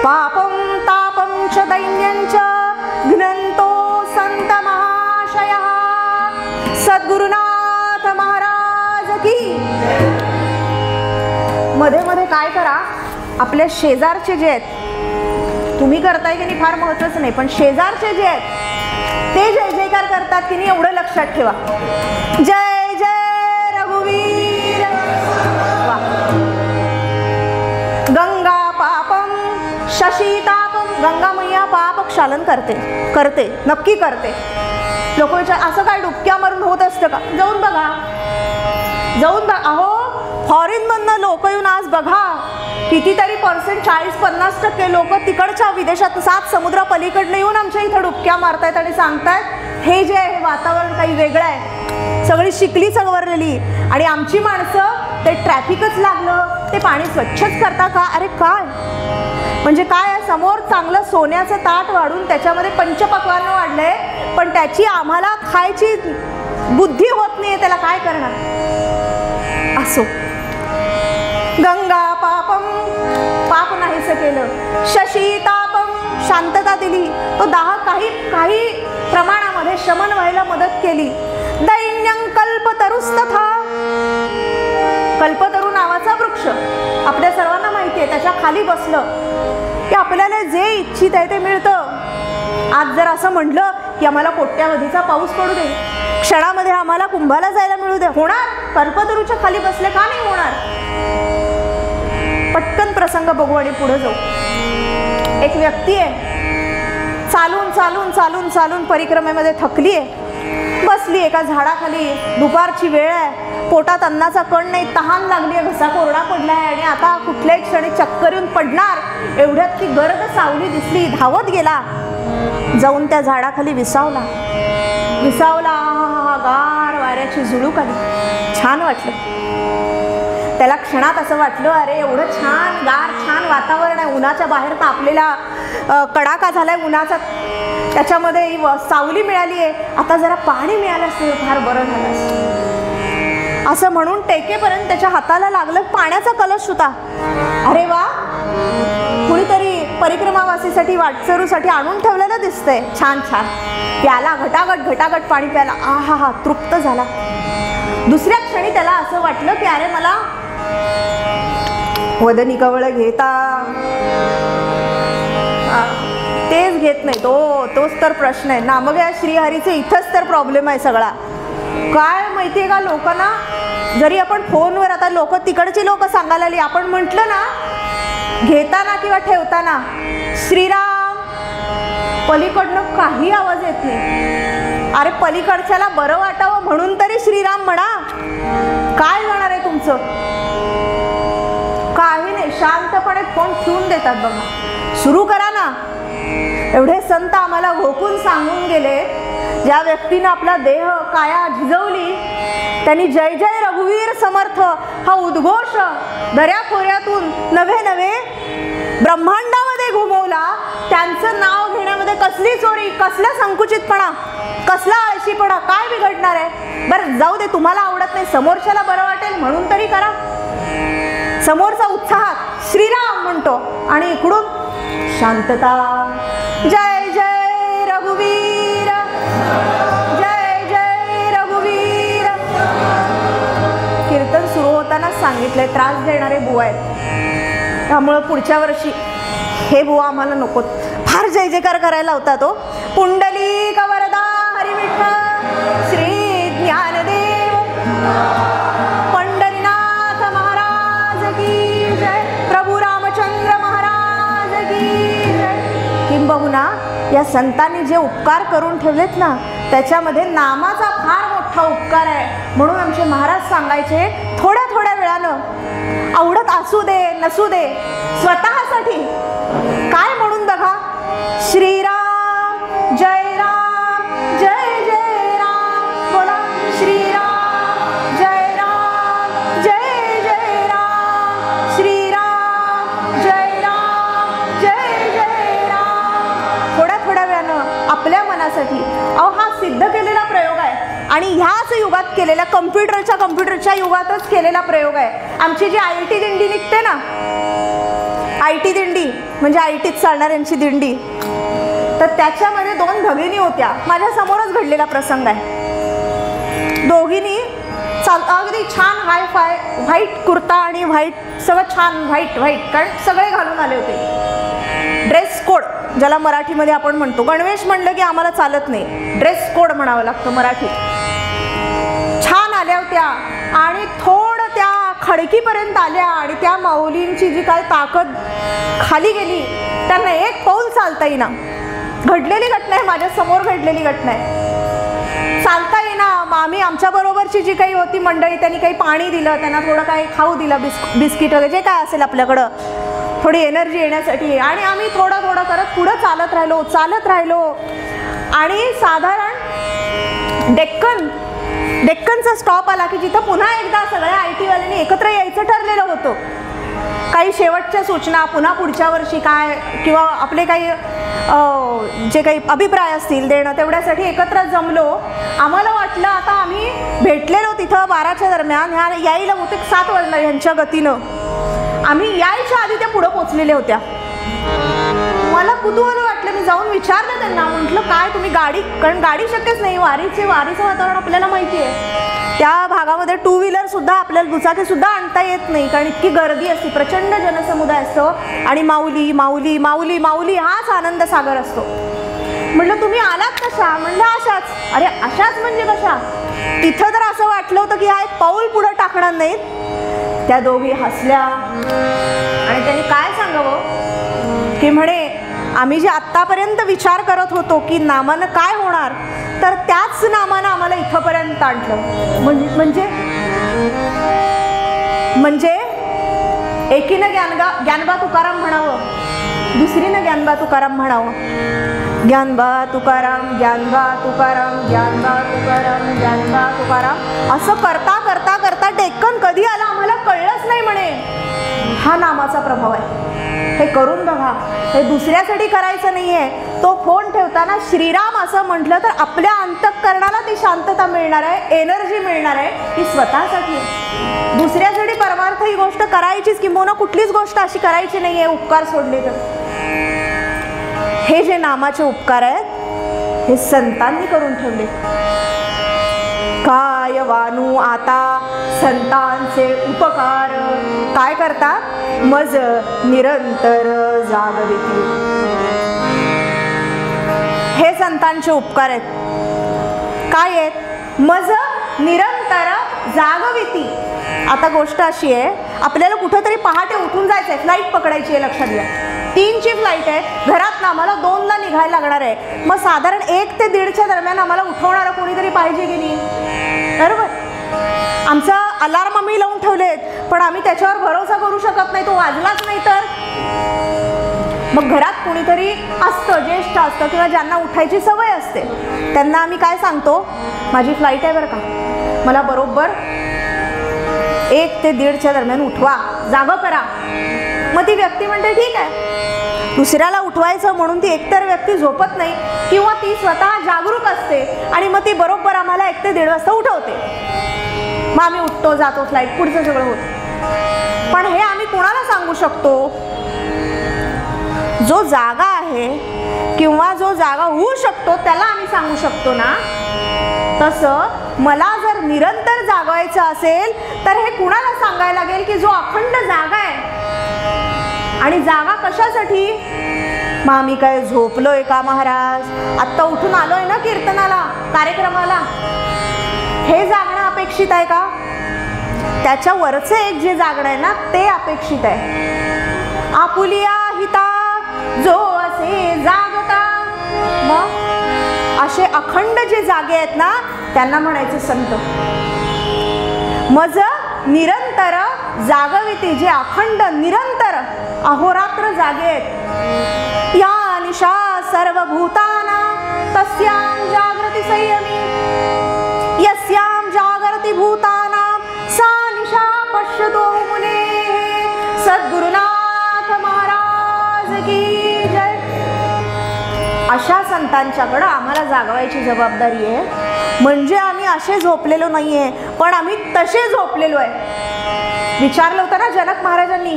पापं तापं च दैन्यं च घ्नन्तो संत महाशयः. सद्गुरुनाथ महाराज की. मध्ये मध्ये काय करा, आपल्या शेजारचे जे आहेत, तुम्ही करताय की नाही फार महत्वाचं नाही, पण शेजारचे जे आहेत ते जय जयकार करतात की नाही एवढं लक्षात ठेवा. जय जय रघुवीर. गंगा पापम शशीतापम. गंगा मैया पाप क्षालन करते नक्की करते. लोक असं काय डुबक्या मारून होत असतं का? जाऊन बघा. अहो फॉरेन मधनं लोक येऊन आज बघा कितीतरी % 40-50% लोक तिकडच्या विदेशात 7 समुद्र पलीकडनं येऊन आमच्या इथं डुबक्या मारतायत आणि सांगतायत हे जे आहे वातावरण काही वेगळं आहे, सगळी शिकली चळवरलेली. आणि आमची माणसं ते ट्रॅफिकच लागलं ते पाणी स्वच्छच करता का? अरे काय म्हणजे काय, समोर चांगलं सोन्याचं ताट वाढून त्याच्यामध्ये पंचपक्वान्न वाढलंय, पण त्याची आम्हाला खायची बुद्धी होत नाहीये, त्याला काय करणार. असो. गंगा पापम पाप नाहीसं केलं. शशीतापम शांतता दिली, तो दाह काही प्रमाणामध्ये शमन व्हायला मदत केली. दैन्यं कल्पतरुस्तथा. कल्पतरू नावाचा वृक्ष आपल्या सर्वांना माहिती आहे, त्याच्या खाली बसलं की आपल्याला जे इच्छित आहे ते मिळतं. आज जर असं म्हटलं की आम्हाला कोट्यावधीचा पाऊस पडू दे, क्षणामध्ये आम्हाला कुंभाला जायला मिळू दे, होणार? कल्पतरूच्या खाली बसले का नाही होणार? पटकन प्रसंग बघू आणि पुढे जाऊ. एक व्यक्ती आहे, चालून चालून चालून चालून परिक्रमेमध्ये थकली आहे, बसली एका झाडाखाली. दुपारची वेळ आहे, पोटात अन्नाचा कण नाही, तहान लागली आहे, घसा कोरडा पडलाय आणि आता कुठल्याही क्षणी चक्कर येऊन पडणार. एवढ्यात ती गर्द सावली दिसली, धावत गेला, जाऊन त्या झाडाखाली विसावला. गार वाऱ्याची झुळूक आली, छान वाटलं त्याला. क्षणात असं वाटलं अरे एवढं छान गार छान वातावरण आहे, उन्हाच्या बाहेर तापलेला कडाका झालाय उन्हाचा, त्याच्यामध्ये सावली मिळाली आहे, आता जरा पाणी मिळालं असतं फार बरं झालं असं. असं म्हणून टेकेपर्यंत त्याच्या हाताला लागलं पाण्याचा कलश होता. अरे वा, कुणीतरी परिक्रमावासीसाठी वाटसरूसाठी आणून ठेवलेलं दिसतंय, छान छान. प्याला, घटाघट पाणी प्याला, आहा तृप्त झाला. दुसऱ्या क्षणी त्याला असं वाटलं की अरे मला वदनी कवळ घेता, तेच घेत नाही तोच तर प्रश्न आहे ना. मग या श्रीहरीचे इथंच तर प्रॉब्लेम आहे सगळा. काय माहितीये का, लोकांना जरी आपण फोनवर, आता लोक तिकडची लोक सांगायला आली, आपण म्हटलं ना घेताना किंवा ठेवताना श्रीराम, पलीकडनं काही आवाज येत नाही. अरे पलीकडच्याला बरं वाटावं म्हणून तरी श्रीराम म्हणा. काय जाणार आहे तुमचं? काही नाही, शांतपणे फोन ठेवून देतात बघा. सुरू करा ना. एवढे संत आम्हाला घोकून सांगून गेले, ज्या व्यक्तीनं आपला देह काया झिजवली त्यांनी जय जय रघुवीर समर्थ हा उद्घोष दऱ्याखोऱ्यातून नवे ब्रह्मांडामध्ये घुमवला. त्यांचं नाव घेण्यामध्ये कसली चोरी, कसला संकुचितपणा, कसला आळशीपणा, काय बिघडणार आहे? बरं जाऊ दे, तुम्हाला आवडत नाही, समोरच्याला बरं वाटेल म्हणून तरी करा. समोरचा उत्साहात श्रीराम म्हणतो आणि इकडून शांतता. जय जय रघुवीर, जय जय रघुवीर. कीर्तन सुरू होताना सांगितलंय त्रास देणारे बुवा आहेत, त्यामुळं पुढच्या वर्षी हे बुवा आम्हाला नकोत. फार जय जयकार करायला होता तो. पुंडलिक वरदा हरी विठ्ठल श्री ज्ञानदेव पंढरीनाथ महाराज की जय, प्रभू रामचंद्र महाराज की जय. किंबहुना या संतांनी जे उपकार करून ठेवलेत ना, त्याच्यामध्ये नामाचा फार मोठा उपकार आहे. म्हणून आमचे महाराज सांगायचे, थोड्या थोड्या वेळानं आवडत असू दे नसू दे, स्वतःसाठी काय म्हणून बघा, श्रीराम जय राम जय जय राम बोला. श्रीराम जय राम जय जय राम, श्रीराम जय राम जय जय राम. थोड्या थोड्या वेळानं आपल्या मनासाठी. अहो हा सिद्ध केलेला प्रयोग आहे आणि ह्याच युगात केलेला, कम्प्युटरच्या युगातच केलेला प्रयोग आहे. आमची जी IT दिंडी निघते ना, IT दिंडी म्हणजे ITत चालणाऱ्यांची दिंडी, तर त्याच्यामध्ये 2 भगिनी होत्या. माझ्या समोरच घडलेला प्रसंग आहे. दोघींनी अगदी छान हाय फाय व्हाईट कुर्ता आणि व्हाईट सगळं छान व्हाईट कारण सगळे घालून आले होते. ड्रेस कोड ज्याला मराठीमध्ये आपण म्हणतो. गणवेश म्हणलं की आम्हाला चालत नाही, ड्रेस कोड म्हणावं लागतं मराठीत. छान आल्या होत्या आणि थोडं त्या खडकीपर्यंत आल्या आणि त्या माऊलींची जी काय ताकद खाली गेली, त्यांना एक पाऊल चालता येईना. घडलेली घटना आहे, माझ्या समोर घडलेली घटना आहे. चालता येईना. आम्ही आमच्या बरोबरची जी काही होती मंडळी, त्यांनी काही पाणी दिलं, त्यांना थोडं काही खाऊ दिलं, बिस्किट वगैरे जे काय असेल आपल्याकडं थोडी एनर्जी येण्यासाठी. आणि आम्ही थोडं थोडं करत पुढं चालत राहिलो आणि साधारण डेक्कनचा स्टॉप आला की जिथं पुन्हा एकदा सगळ्या IT वाल्यांनी एकत्र यायचं ठरलेलं होतं. काही शेवटच्या सूचना, पुन्हा पुढच्या वर्षी काय किंवा आपले काही जे काही अभिप्राय असतील देणं, तेवढ्यासाठी एकत्र जमलो. आम्हाला वाटलं आता आम्ही भेटलेलो तिथं 12च्या दरम्यान, ह्या यायला बहुतेक 7 वाजलं ह्यांच्या गतीनं. आम्ही यायच्या आधी त्या पुढं पोचलेल्या होत्या. मला कुतूहल वाटलं, मी जाऊन विचारलं त्यांना, म्हटलं काय तुम्ही गाडी, कारण गाडी शक्यच नाही, वारीचं वातावरण आपल्याला माहिती आहे. त्या भागामध्ये 2 व्हीलर सुद्धा आपल्याला, दुचाकी सुद्धा आणता येत नाही, कारण इतकी गर्दी असते, प्रचंड जनसमुदाय असतो आणि माऊली माऊली माऊली माऊली हाच आनंद सागर असतो. म्हटलं तुम्ही आलात कशा? म्हणलं अशाच. अरे अशाच म्हणजे कशा? तिथं तर असं वाटलं होतं की हा एक पाऊल पुढं टाकणार नाहीत. त्या दोघी हसल्या आणि त्यांनी काय सांगावं की म्हणे आम्ही जे आत्तापर्यंत विचार करत होतो की नामानं काय होणार, तर त्याच नामानं आम्हाला इथंपर्यंत आणलं. म्हणजे एकीनं ज्ञानबा तुकाराम म्हणावं, दुसरीनं ज्ञानबा तुकाराम म्हणावं. ज्ञानबा तुकाराम, ज्ञानबा तुकाराम, ज्ञानबा तुकाराम, ज्ञानबा तुकाराम असं करता करता करता डेक्कन कधी आला आम्हाला कळलंच नाही. म्हणे हा नामाचा प्रभाव आहे, हे करून बघा. हे दुसऱ्यासाठी करायचं नाहीये. तो फोन ठेवताना श्रीराम असं म्हटलं तर आपल्या अंतःकरणाला ती शांतता मिळणार आहे, एनर्जी मिळणार आहे, ही स्वतःसाठी आहे. दुसऱ्यासाठी परमार्थ ही गोष्ट करायचीच, किंबहुना कुठलीच गोष्ट अशी करायची नाहीये उपकार सोडले तर. हे जे नामाचे उपकार आहेत हे संतांनी करून ठेवले. काय वानू आता संतांचे उपकार, काय करतात? मज निरंतर जागविती. हे संतांचे उपकार आहेत. काय आहेत? मज निरंतर जागविती. आता गोष्ट अशी आहे, आपल्याला कुठंतरी पहाटे उठून जायचंय, फ्लाईट पकडायची आहे, लक्षात घ्या. 3ची फ्लाईट आहे, घरात आम्हाला 2ला निघायला लागणार आहे. मग साधारण 1 ते 1:30च्या दरम्यान आम्हाला उठवणारं कोणीतरी पाहिजे की नाही? बरोबर. आमचा अलार्म आम्ही लावून ठेवलेत, पण आम्ही त्याच्यावर भरोसा करू शकत नाही, तो वाजलाच नाही तर. मग घरात कोणीतरी असतं, ज्येष्ठ असतं किंवा ज्यांना उठायची सवय असते, त्यांना आम्ही काय सांगतो, माझी फ्लाईट आहे बरं का, मला बरोबर 1 ते 1:30च्या दरम्यान उठवा, जागं करा. मग ती व्यक्ती म्हणते ठीक आहे. दुसऱ्याला उठवायचं म्हणून ती एकतर व्यक्ती झोपत नाही किंवा ती स्वतः जागरूक असते आणि मग ती बरोबर आम्हाला 1 ते 1:30 वाजता उठवते. मग आम्ही उठतो, जातो, फ्लाईट, पुढचं सगळं होतं. पण हे आम्ही कोणाला सांगू शकतो? जो जागा आहे किंवा जो जागा होऊ शकतो त्याला आम्ही सांगू शकतो ना. तसं मला जर निरंतर जागवायचं असेल तर हे कुणाला सांगायला लागेल की जो अखंड जागा आहे. आणि जागा कशासाठी? मग आम्ही काय झोपलोय का महाराज? आत्ता उठून आलोय ना कीर्तनाला, कार्यक्रमाला, हे जागणं अपेक्षित आहे का? त्याच्या वरचं एक जे जागणं आहे ना ते अपेक्षित आहे. आपुलिया हिता जो असे जागता. मग असे अखंड जे जागे आहेत ना त्यांना म्हणायचे संत. मज निरंतर जागविती, जे अखंड निरंतर अहोरात्र जागे आहेत. या निशा सर्वभूताना तस्यां जागृती संयमी, यस्यां जागृती भूतानां सा निशा पश्यतो मुने. सद्गुरुनाथ महाराज की जय. अशा संतांच्याकडं आम्हाला जागवायची जबाबदारी आहे. म्हणजे आम्ही असे झोपलेलो नाहीये, पण आम्ही तसे झोपलेलो आहे. विचारलं होतं ना जनक महाराजांनी,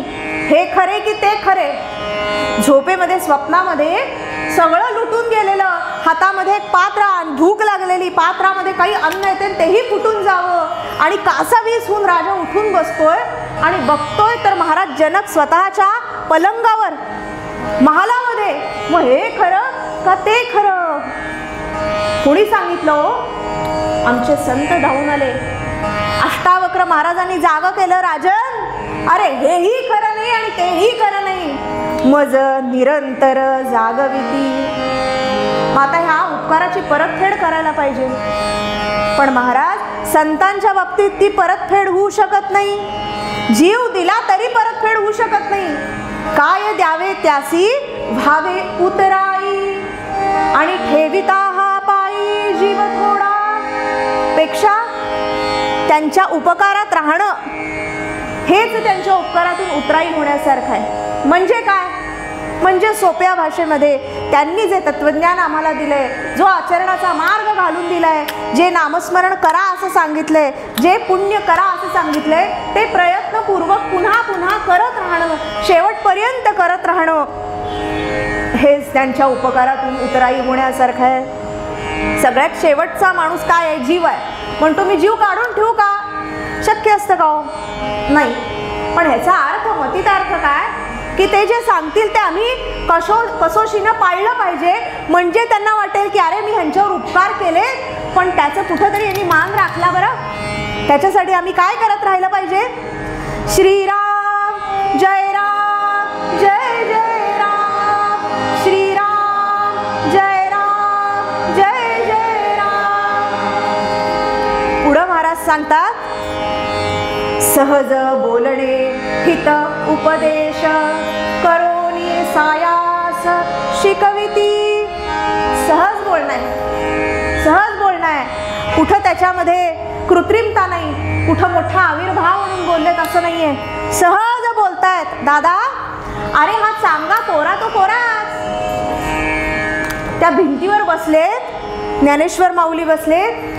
हे खरे की ते खरे? झोपेमध्ये, स्वप्नामध्ये सगळं लुटून गेलेलं, हातामध्ये एक पात्र, भूक लागलेली, पात्रामध्ये काही अन्न येते तेही फुटून जावं आणि कासावीस होऊन राजा उठून बसतोय आणि बघतोय तर महाराज जनक स्वतःच्या पलंगावर महालामध्ये. मग हे खरं का ते खरं? कोणी सांगितलं? आमचे संत धावून आले. अष्टावक्र महाराजांनी जागा केलं, राजन अरे हेही खरं नाही आणि तेही खरं नाही, मज निरंतर जागविती. आता ह्या उपकाराची परतफेड करायला पाहिजे. पण महाराज संतांच्या बाबतीत ती परतफेड होऊ शकत नाही. जीव दिला तरी परतफेड होऊ शकत नाही. काय द्यावे त्यासी व्हावे उतराई आणि ठेविता हा पायी जीव थोडा. पेक्षा त्यांच्या उपकारात राहणं हेच त्यांच्या उपकारातून उतराई होण्यासारखं आहे. म्हणजे काय? म्हणजे सोप्या भाषेमध्ये त्यांनी जे तत्वज्ञान आम्हाला दिलंय, जो आचरणाचा मार्ग घालून दिलाय, जे नामस्मरण करा असं सांगितलंय, जे पुण्य करा असं सांगितलंय, ते प्रयत्नपूर्वक पुन्हा पुन्हा करत राहणं, शेवटपर्यंत करत राहणं हेच त्यांच्या उपकारातून उतराई होण्यासारखं आहे. सगळ्यात शेवटचा माणूस काय आहे? जीव आहे. म्हणतो मी जीव काढून ठेवू का? शक्य असतं का? नाही. पण ह्याचा अर्थ, मतितार्थ काय की ते जे सांगतील ते आम्ही कसोशीनं पाळलं पाहिजे. म्हणजे त्यांना वाटेल की अरे मी ह्यांच्यावर उपकार केले पण त्याचं कुठंतरी यांनी मान राखला बरं. त्याच्यासाठी आम्ही काय करत राहिलं पाहिजे? श्रीराम जय राम जय जय राम, श्रीराम जय राम जय जय राम. पुढं महाराज सांगतात, सहज बोलणे हित उपदेश करोनी सायास शिकविती. सहज बोलणं आहे, सहज बोलणं आहे. कुठं त्याच्यामध्ये कृत्रिमता नाही, कुठं मोठा आविर्भाव म्हणून बोललेत असं नाहीये. सहज बोलतायत. दादा अरे हा चांगा कोरा तो कोराच. त्या भिंतीवर बसलेत, ज्ञानेश्वर माऊली बसलेत,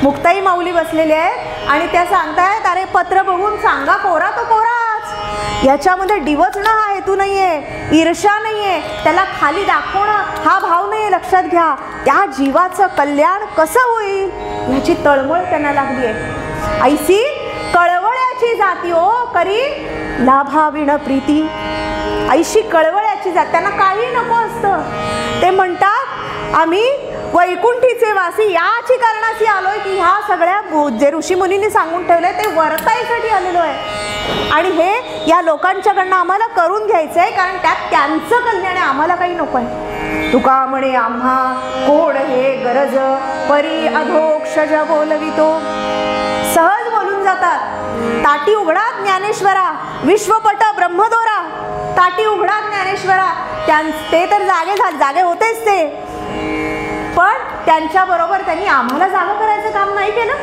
मुक्ताई माऊली बसलेले आहेत आणि त्या सांगतायत अरे पत्र बघून सांगा कोरा तो कोराच. याच्यामध्ये डिवचणं हा हेतू नाहीये, ईर्ष्या नाहीये, त्याला खाली दाखवणं हा भाव नाहीये. लक्षात घ्या, त्या जीवाचं कल्याण कसं होईल याची तळमळ त्यांना लागली आहे. ऐसी कळवळ्याची जाती ओ करी लाभाविण प्रीती. ऐशी कळवळ्याची जात, त्यांना काही नको असतं. ते म्हणतात आम्ही वैकुंठीचे वासी याची कारणाशी आलोय की ह्या सगळ्या जे ऋषी मुनींनी सांगून ठेवले ते वर्ताईसाठी आलेलो आहे आणि हे या लोकांच्याकडनं आम्हाला करून घ्यायचं आहे, कारण त्यात त्यांचं कल्याण आहे, आम्हाला काही नको आहे. तुका म्हणे आम्हा कोड हे गरज परी अधोक्षज बोलवितो. सहज बोलून जातात. ताटी उघडा ज्ञानेश्वरा, विश्वपट ब्रह्मदोरा. ताटी उघडा ज्ञानेश्वरा. ते तर जागे होतेच ते, पण त्यांच्याबरोबर त्यांनी आम्हाला जागा करायचं काम नाही केलं.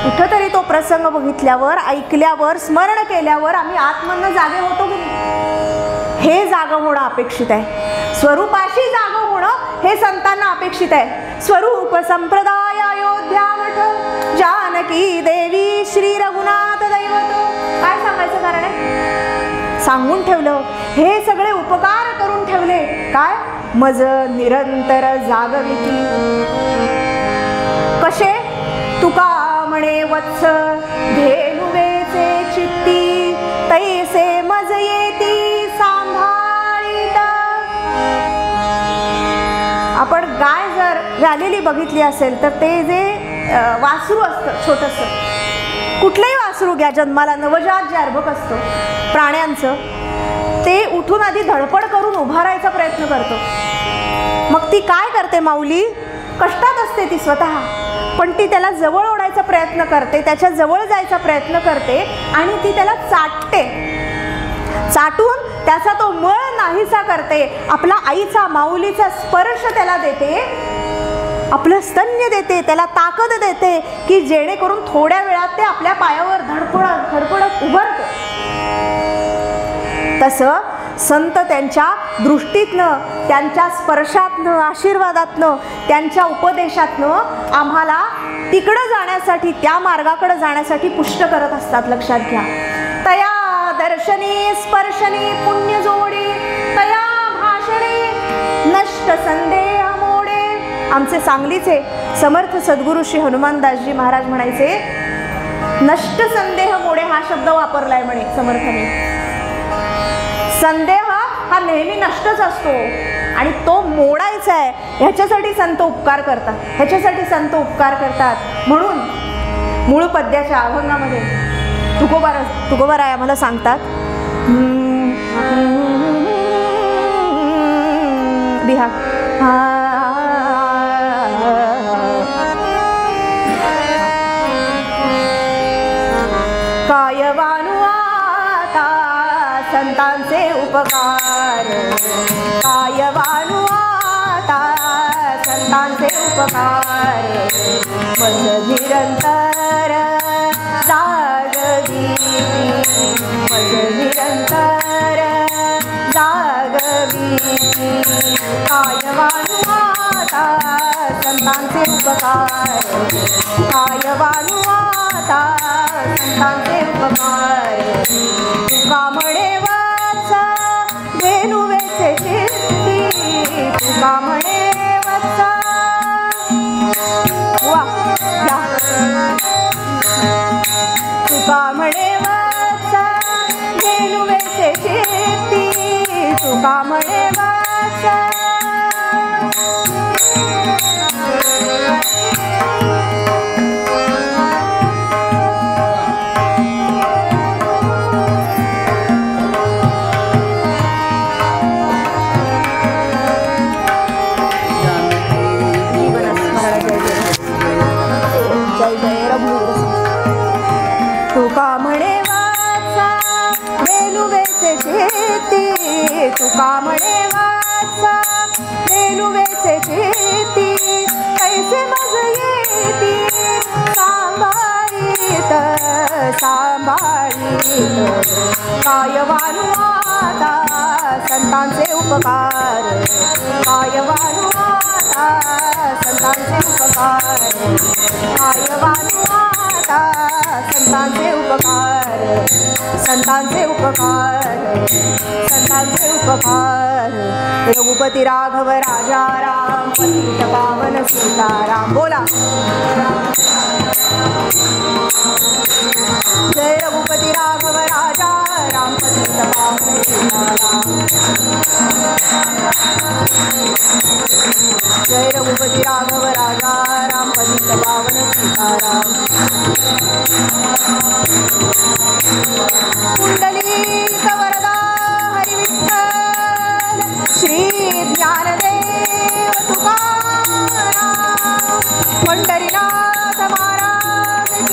कुठंतरी तो प्रसंग बघितल्यावर, ऐकल्यावर, स्मरण केल्यावर आम्ही आत्मन जागे होतो की नाही? हे जागं होणं अपेक्षित आहे. स्वरूपाशी जागं होणं हे संतांना अपेक्षित आहे. स्वरूप संप्रदाय अयोध्या मठ जानकी देवी श्री रघुनाथ दैवत. काय सांगायचं कारण आहे? सांगून ठेवलं. हे सगळे उपकार करून ठेवले. काय? मज निरंतर जागविती. कसे? तुका म्हणे वत्स धेनुवेचे चित्ती तैसे मज येती सांभाळीत. आपण गाय जर झालेली बघितली असेल तर ते जे वासरू असतं छोटंसं, कुठलंही वासरू घ्या, जन्माला नवजात जे अर्भक असतं प्राण्यांचं, ते उठून आधी धडपड करून उभारायचा प्रयत्न करतो. मग ती काय करते माऊली? कष्टात असते ती स्वतः, पण ती त्याला जवळ ओढायचा प्रयत्न करते, त्याच्या जवळ जायचा प्रयत्न करते आणि ती त्याला चाटते. चाटून त्याचा तो मळ नाहीसा करते. आपला आईचा माऊलीचा स्पर्श त्याला देते, आपलं स्तन्य देते, त्याला ताकद देते की जेणेकरून थोड्या वेळात ते आपल्या पायावर धडपडत उभारतं. तसं संत त्यांच्या दृष्टीतनं, त्यांच्या स्पर्शातनं, आशीर्वादातनं, त्यांच्या उपदेशातनं आम्हाला तिकडं जाण्यासाठी, त्या मार्गाकडे जाण्यासाठी पुष्ट करत असतात. लक्षात घ्या. तया दर्शनी स्पर्शनी पुण्य जोडी, तया भाषणी नष्ट संदेह मोडे. आमचे सांगलीचे समर्थ सद्गुरू श्री हनुमानदासजी महाराज म्हणायचे, नष्ट संदेह मोडे हा शब्द वापरलाय म्हणे समर्थांनी. संदेह हा नेहमी नष्टच असतो आणि तो मोडायचा आहे, ह्याच्यासाठी संत उपकार करतात, ह्याच्यासाठी संत उपकार करतात. म्हणून मूळ पद्याच्या अभंगामध्ये तुकोबाराय आम्हाला सांगतात, बिहा काय वानू आता संतांचे उपकार, काय वानू आता संतांचे उपकार. मज निरंतर जागवी, मज निरंतर जागवी. काय वानू आता संतांचे उपकार, काय वानू आता संतांचे उपकार. तुका म्हणे वाचा धेनुवेचे शिरती, तुका म्हणे वाचा वा तुका म्हणे वाचा धेनुवेचे शिरती, तुका म्हणे वाचा. तुका म्हणे वाचा धेनुवेचे शेती, तुका म्हणे वाचा धेनुवेचे शेती. कैसे मज येती सांभाळीत सांभाळीत. काय वानू आता संतांचे उपकार, काय वानू आता संतांचे उपकार, काय वानू आता संतांचे उपकार, संतांचे उपकार, संतांचे उपकार. रघुपती राघव राजा राम पतित पावन सीताराम. बोला जय रघुपती राघव राजा राम पतित पावन सीताराम. जय रघुपती राघव राजा राम पतित पावन सीताराम. कुंडलिक वरदा हरी विठ्ठल श्री ज्ञानदेव तुकाराम. पंढरीनाथ महाराज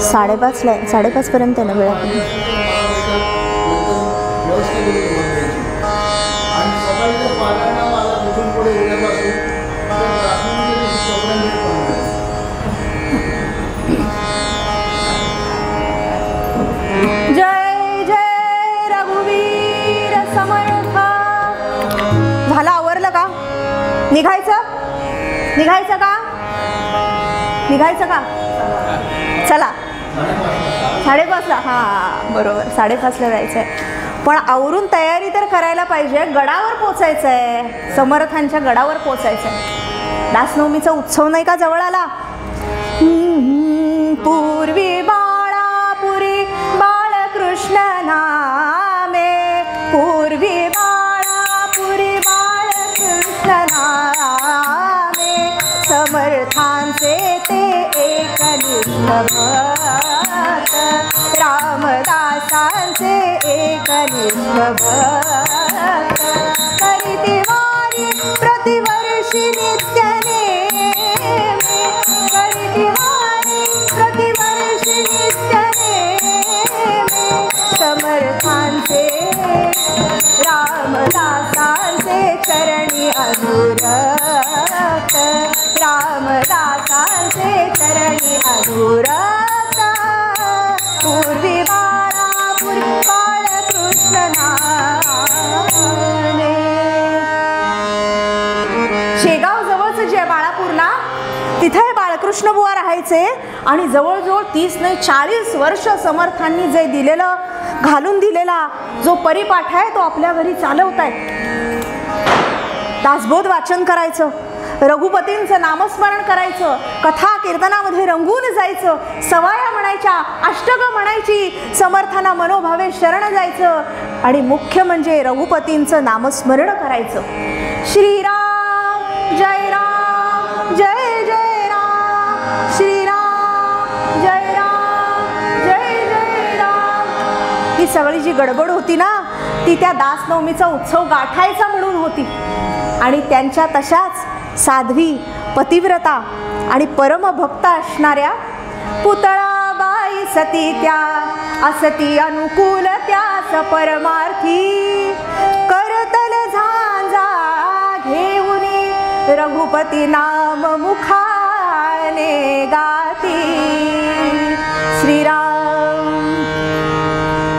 5:30ला आहे, 5:30 पर्यंत आहे ना वेळ आपली. जय जय रघुवीर समर्थ. झालं, आवरलं का? निघायचं का? चला 5:30ला. हां बरोबर, 5:30ला जायचं आहे. पण आवरून तयारी तर करायला पाहिजे. गडावर पोचायचं आहे, समर्थांच्या गडावर पोचायचं आहे. दासनवमीचा उत्सव नाही का जवळ आला. पूर्वी बाळापुरी बाळकृष्ण नामे, पूर्वी बाळापुरी बाळकृष्ण नामे, समर्थांचे ते एकनिष्ठ भक्त, रामदासांचे एकनिष्ठ भक्त, करीती वारी प्रतिवर्षी नित्य नेमी, करीती वारी प्रतिवर्षी नित्य नेमी, समर्थांचे रामदासांचे चरणी अनुरक्त, रामदासांचे चरणी अनुरक्त, पूर्वी बाळापुरी बाळकृष्ण नामे. शेगाव जवळचं जे बाळापूर ना, तिथे बाळकृष्ण बुवा राहायचे. आणि जवळजवळ 30 नाही 40 वर्ष समर्थांनी जे दिलेलं, घालून दिलेला जो परिपाठ आहे तो आपल्या घरी चालवतायत. दासबोध वाचन करायचं, रघुपतींचं नामस्मरण करायचं, कथा कीर्तनामध्ये रंगून जायचं, सवाया म्हणायच्या, अष्टकं म्हणायची, समर्थांना मनोभावे शरण जायचं. आणि मुख्य म्हणजे रघुपतींचं नामस्मरण करायचं. श्रीराम जय राम जय जय राम, श्रीराम जय राम जय जय राम. ही सगळी जी गडबड होती ना, ती त्या दासनवमीचा उत्सव गाठायचा म्हणून होती. आणि त्यांच्या तशाच साध्वी, पतिव्रता आणि परमभक्त असणाऱ्या पुतळाबाई सती त्या, असती अनुकूल त्यास परमार्थी, करतल झांजा घेऊनी रघुपती नाम मुखाने गाती. श्रीराम.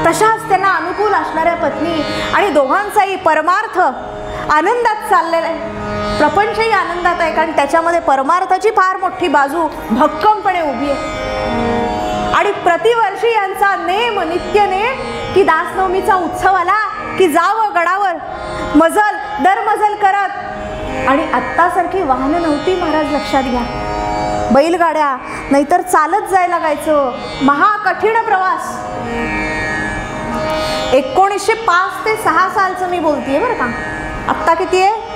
तशाच त्यांना अनुकूल असणाऱ्या पत्नी आणि दोघांचाही परमार्थ आनंदात चाललेला आहे. प्रपंचही आनंदात आहे, कारण त्याच्यामध्ये परमार्थाची फार मोठी बाजू भक्कमपणे उभी आहे. आणि प्रतिवर्षी यांचा नेम, नित्य नेम, की दासनवमीचा उत्सव आला की जावं गडावर मजल दर मजल करत. आणि आत्तासारखी वाहनं नव्हती महाराज, लक्षात घ्या. बैलगाड्या नाहीतर चालत जायला लागायचं. महाकठीण प्रवास. 1905 ते 6 सालचं मी बोलतीये बरं का. आत्ता किती आहे?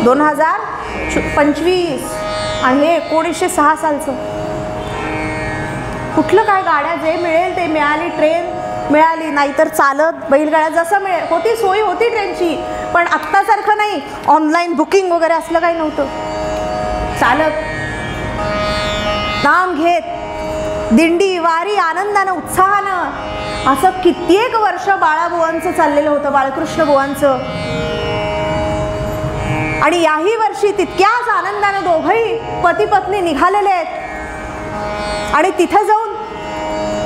2025. आणि हे 1906 सालचं. कुठलं काय, गाड्या जे मिळेल ते मिळाली, ट्रेन मिळाली, नाहीतर चालत बैलगाड्या जसं मिळेल होती, सोयी होती ट्रेनची. पण आत्तासारखं नाही, ऑनलाईन बुकिंग वगैरे असलं काही नव्हतं. चालत नाम घेत दिंडी वारी आनंदानं उत्साहानं असं कित्येक वर्ष बाळाबुवांचं चाललेलं होतं, बाळकृष्ण बुवांचं. आणि याही वर्षी तितक्याच आनंदानं दोघंही पती पत्नी निघालेले आहेत. आणि तिथं जाऊन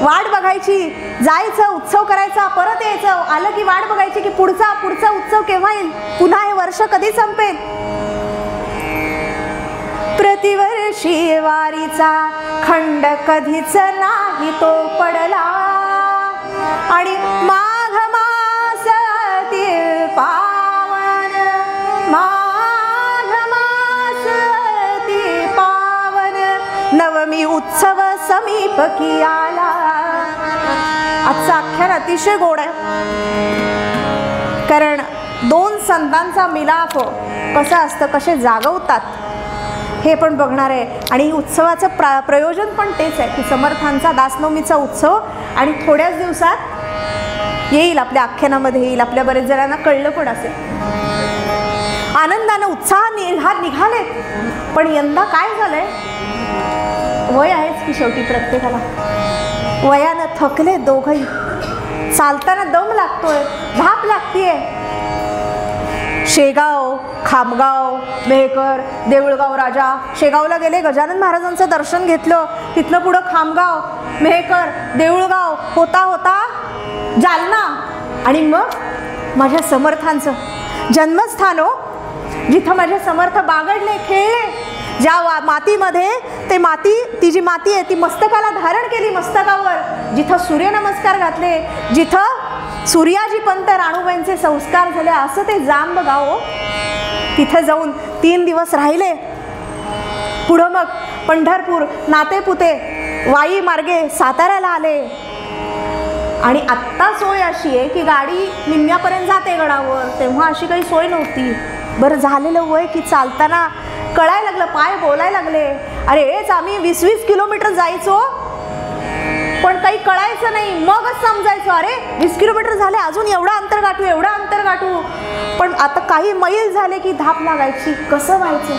वाट बघायची, जायचं, उत्सव करायचा, परत यायचं. आलं की वाट बघायची की पुढचा उत्सव केव्हा येईल, पुन्हा हे वर्ष कधी संपेल. प्रतिवर्षी वारीचा खंड कधीच नाही तो पडला. आणि माघ मासातील पावन, माघ मासातील पावन, नवमी उत्सव समीपकी आला. आजचं आख्यान अतिशय गोड आहे, कारण दोन संतांचा मिलाप कसा असतं, कसे जागवतात हे पण बघणार आहे. आणि उत्सवाचं प्रयोजन पण तेच आहे की समर्थांचा दासनवमीचा उत्सव. आणि थोड्याच दिवसात येईल, आपल्या आख्यानामध्ये येईल, आपल्या बरेच जणांना कळलं पण असेल. आनंदानं उत्साह निघाले. पण यंदा काय झालंय, वय आहेच की शेवटी प्रत्येकाला. वयानं थकले दोघही, चालताना दम लागतोय, धाप लागतीये. शेगाव, खामगाव, मेहकर, देऊळगाव राजा. शेगावला गेले, गजानन महाराजांचं दर्शन घेतलं. तिथनं पुढं खामगाव, मेहकर, देऊळगाव, होता होता जालना. आणि मग माझ्या समर्थांचं जन्मस्थान हो, जिथं माझे समर्थ बागडले, खेळले. ज्या मातीमध्ये ती जी माती आहे ती मस्तकाला धारण केली, मस्तकावर जिथं सूर्यनमस्कार घातले, जिथं सूर्याजी पंत राणूबाईंचे संस्कार झाले, असं ते जांब गाव. तिथं जाऊन 3 दिवस राहिले. पुढं मग पंढरपूर, नातेपुते, वाई मार्गे साताऱ्याला आले. आणि आत्ता सोय अशी आहे की गाडी निम्म्यापर्यंत जाते गडावर, तेव्हा अशी काही सोय नव्हती. बरं झालेलं वय की चालताना कळायला लागलं, पाय बोलायला लागले. अरे हेच आम्ही 20-20 किलोमीटर जायचो, पण काही कळायचं नाही. मगच समजायचो अरे 20 किलोमीटर झाले, अजून एवढं अंतर गाठू. पण आता काही मैल झाले की धाप लागायची, कसं व्हायचं.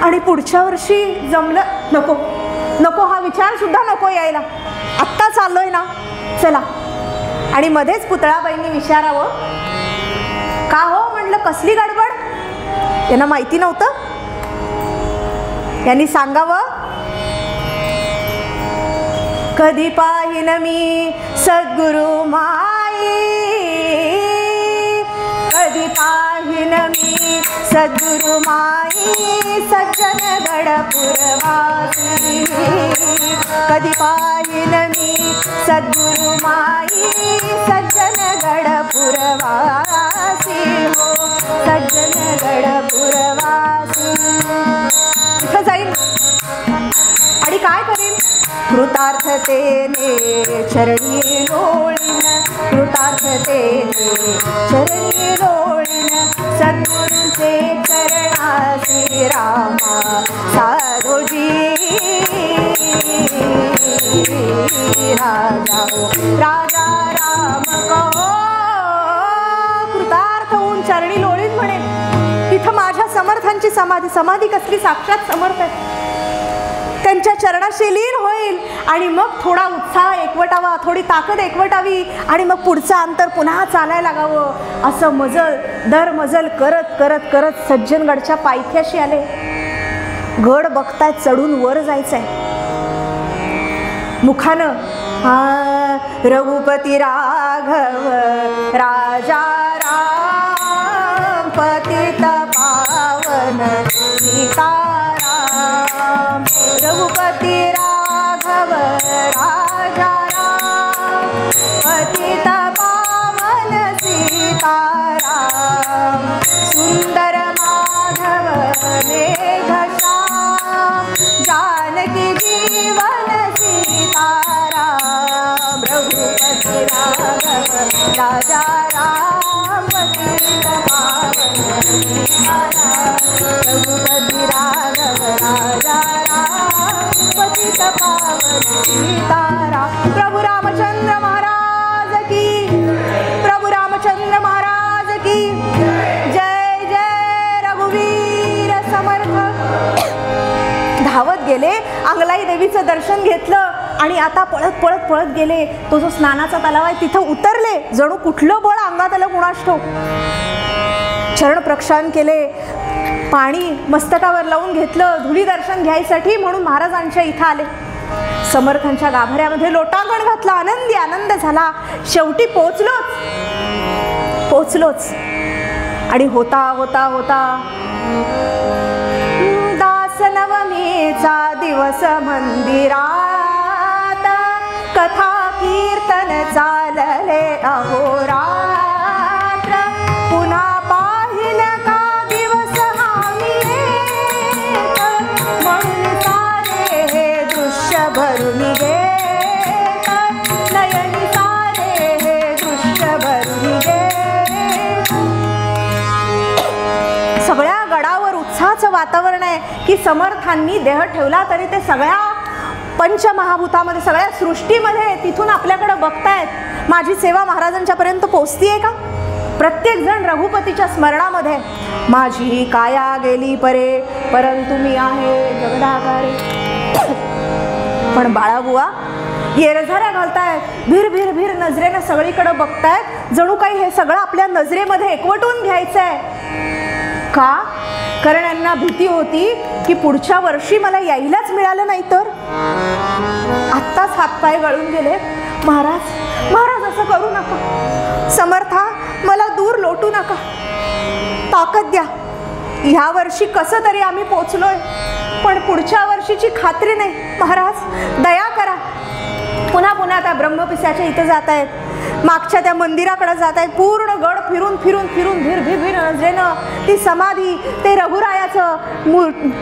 आणि पुढच्या वर्षी जमलं, नको हा विचार सुद्धा नको यायला, आत्ता चाललोय ना, चला. आणि मध्येच पुतळाबाईंनी विचारावं, का हो म्हणलं, कसली गडबड. यांना माहिती नव्हतं. यांनी सांगावं, कधी पाहिन मी सद्गुरु माई, कधी पाहिन मी सद्गुरु माई, सज्जन गड पुरवासी. कधी पाहिन मी सद्गुरु माई, सज्जन गड पुरवासी हो, सज्जन गड पुरवासी. इथं जाईल आणि काय करीन, कृतार्थतेने चरणी लोळीन, कृतार्थतेने चरणी लोळीन, सद्गुरूंचे चरणासी रामा साधोजी. राजा राम कहो, कृतार्थ होऊन चरणी लोळीन म्हणे. तिथं माझ्या समर्थांची समाधी कसली, साक्षात समर्थ आहे. त्यांच्या चरणाशी लीन होईल आणि मग थोडा उत्साह एकवटावा, थोडी ताकद एकवटावी आणि मग पुढचं अंतर पुन्हा चालायला लागावं. असं मजल दर मजल करत करत करत सज्जनगडच्या पायथ्याशी आले. गड बघताय, चढून वर जायचंय. मुखानं रघुपती राघव राजा राम, पतित पावन सीताराम. रघुपती राघव राजा राम, पतित पावन सीताराम. सुंदर माधव मेघश्याम, जानकी जीवन सीताराम. रघुपती राघव राजा राम, पतित पावन सीताराम. रघुपती राघव राजा राम, पतित पावन सीताराम. प्रभु रामचंद्र महाराज की, प्रभु रामचंद्र महाराज की जय. जय रघुवीर समर्थ. धावत गेले, अंगलाई देवीचं दर्शन घेतलं आणि आता पळत पळत पळत गेले. तो जो स्नानाचा तलाव आहे तिथं उतरले. जणू कुठलं बळ अंगात आलं कुणास ठाऊक. चरण प्रक्षालन केले, पाणी मस्तकावर लावून घेतलं धुली दर्शन घ्यायसाठी म्हणून महाराजांच्या इथं आले. समर्थांच्या गाभाऱ्यामध्ये लोटांगण घातला, आनंदी आनंद झाला. शेवटी पोचलोच. आणि होता होता होता दास नवमीचा दिवस मंदिरात, कथा कीर्तन चालले अहोरात्र. पुन्हा पाहिल का दिवस हामी एक, म्हणून सारे हे दृश्य भरून घेत, नयनी सारे हे दृश्य भरून घेत. सगळ्या गडावर उत्साहाचं वातावरण आहे की समर्थांनी देह ठेवला तरी ते सगळ्या पंचमहाभूतामध्ये, सगळ्या सृष्टीमध्ये तिथून आपल्याकडे बघतायत. माझी सेवा महाराजांच्या पर्यंत पोहोचतीये का. प्रत्येक जण रघुपतीच्या स्मरणामध्ये, माझी काया गेली परे परंतु मी आहे जगदाकारे. पण बाळाबुवा येरझाऱ्या घालतायत, भीर भीर भीर नजरेनं सगळीकडे बघतायत, जणू काही हे सगळं आपल्या नजरेमध्ये एकवटून घ्यायचंय. का? कारण यांना भीती होती की पुढच्या वर्षी मला यायलाच मिळालं नाही तर. आत्ताच हातपाय गळून गेले. महाराज महाराज असं करू नका, समर्था मला दूर लोटू नका, ताकद द्या. ह्या वर्षी कसं तरी आम्ही पोचलोय, पण पुढच्या वर्षीची खात्री नाही. महाराज दया करा. पुन्हा पुन्हा त्या ब्रह्मपिसाच्या इथं जात आहेत, मागच्या त्या मंदिराकडे जात आहेत. पूर्ण गड फिरून फिरून फिरून भीर भीर भीर नजरेनं ती समाधी, ते रघुरायाचं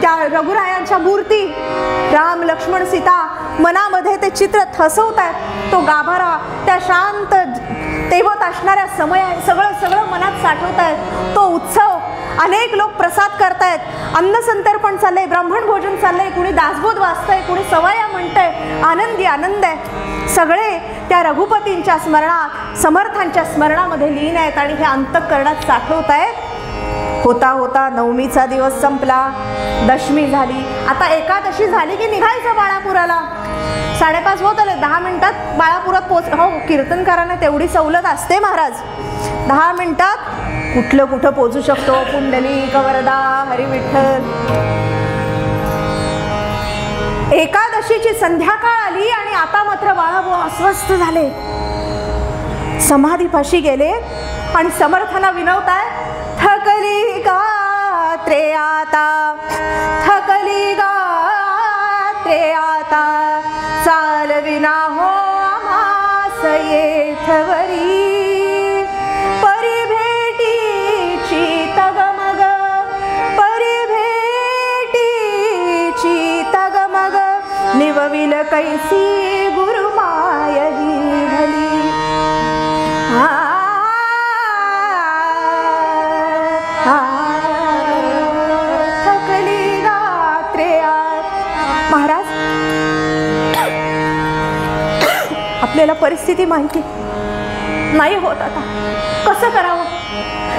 त्या रघुरायांच्या मूर्ती, राम लक्ष्मण सीता मनामध्ये ते चित्र ठसवत आहेत. तो गाभारा, त्या शांत तेवत असणाऱ्या समय सगळं सगळं मनात साठवत आहेत. तो उत्सव, अनेक लोक प्रसाद करतायत, अन्नसंतर्पण चाललंय, ब्राह्मण भोजन चाललंय, कुणी दासबोध वाचतंय, कुणी सवया म्हणतंय. आनंदी आनंद आहे. सगळे त्या रघुपतींच्या स्मरणात, समर्थांच्या स्मरणामध्ये लीन आहेत आणि हे अंतःकरणात साठवत आहेत. होता होता नवमीचा दिवस संपला, दशमी झाली. आता एकादशी झाली की निघायचं बाळापुराला. 5:30 होत आले, 10 मिनिटात बाळापुरात पोच. हो, कीर्तनकारांना तेवढी सवलत असते महाराज. 10 मिनिटात कुठं पोचू शकतो. पुंडलिक वरदा हरी विठ्ठल. एकादशीची संध्याकाळ आली आणि आता मात्र बाळाबुवा अस्वस्थ झाले. समाधीपाशी गेले आणि समर्थांना विनवताय, थकली गात्रे आता, थकली गात्रे आता, चालविना हो आम्हास येथवरी, परिभेटीची तगमग, परिभेटीची तगमग, निवविल कैसी गुरुमाय ही भली. थकली गात्रे. महाराज आपल्याला परिस्थिती माहिती नाही होत, आता कसं करावं?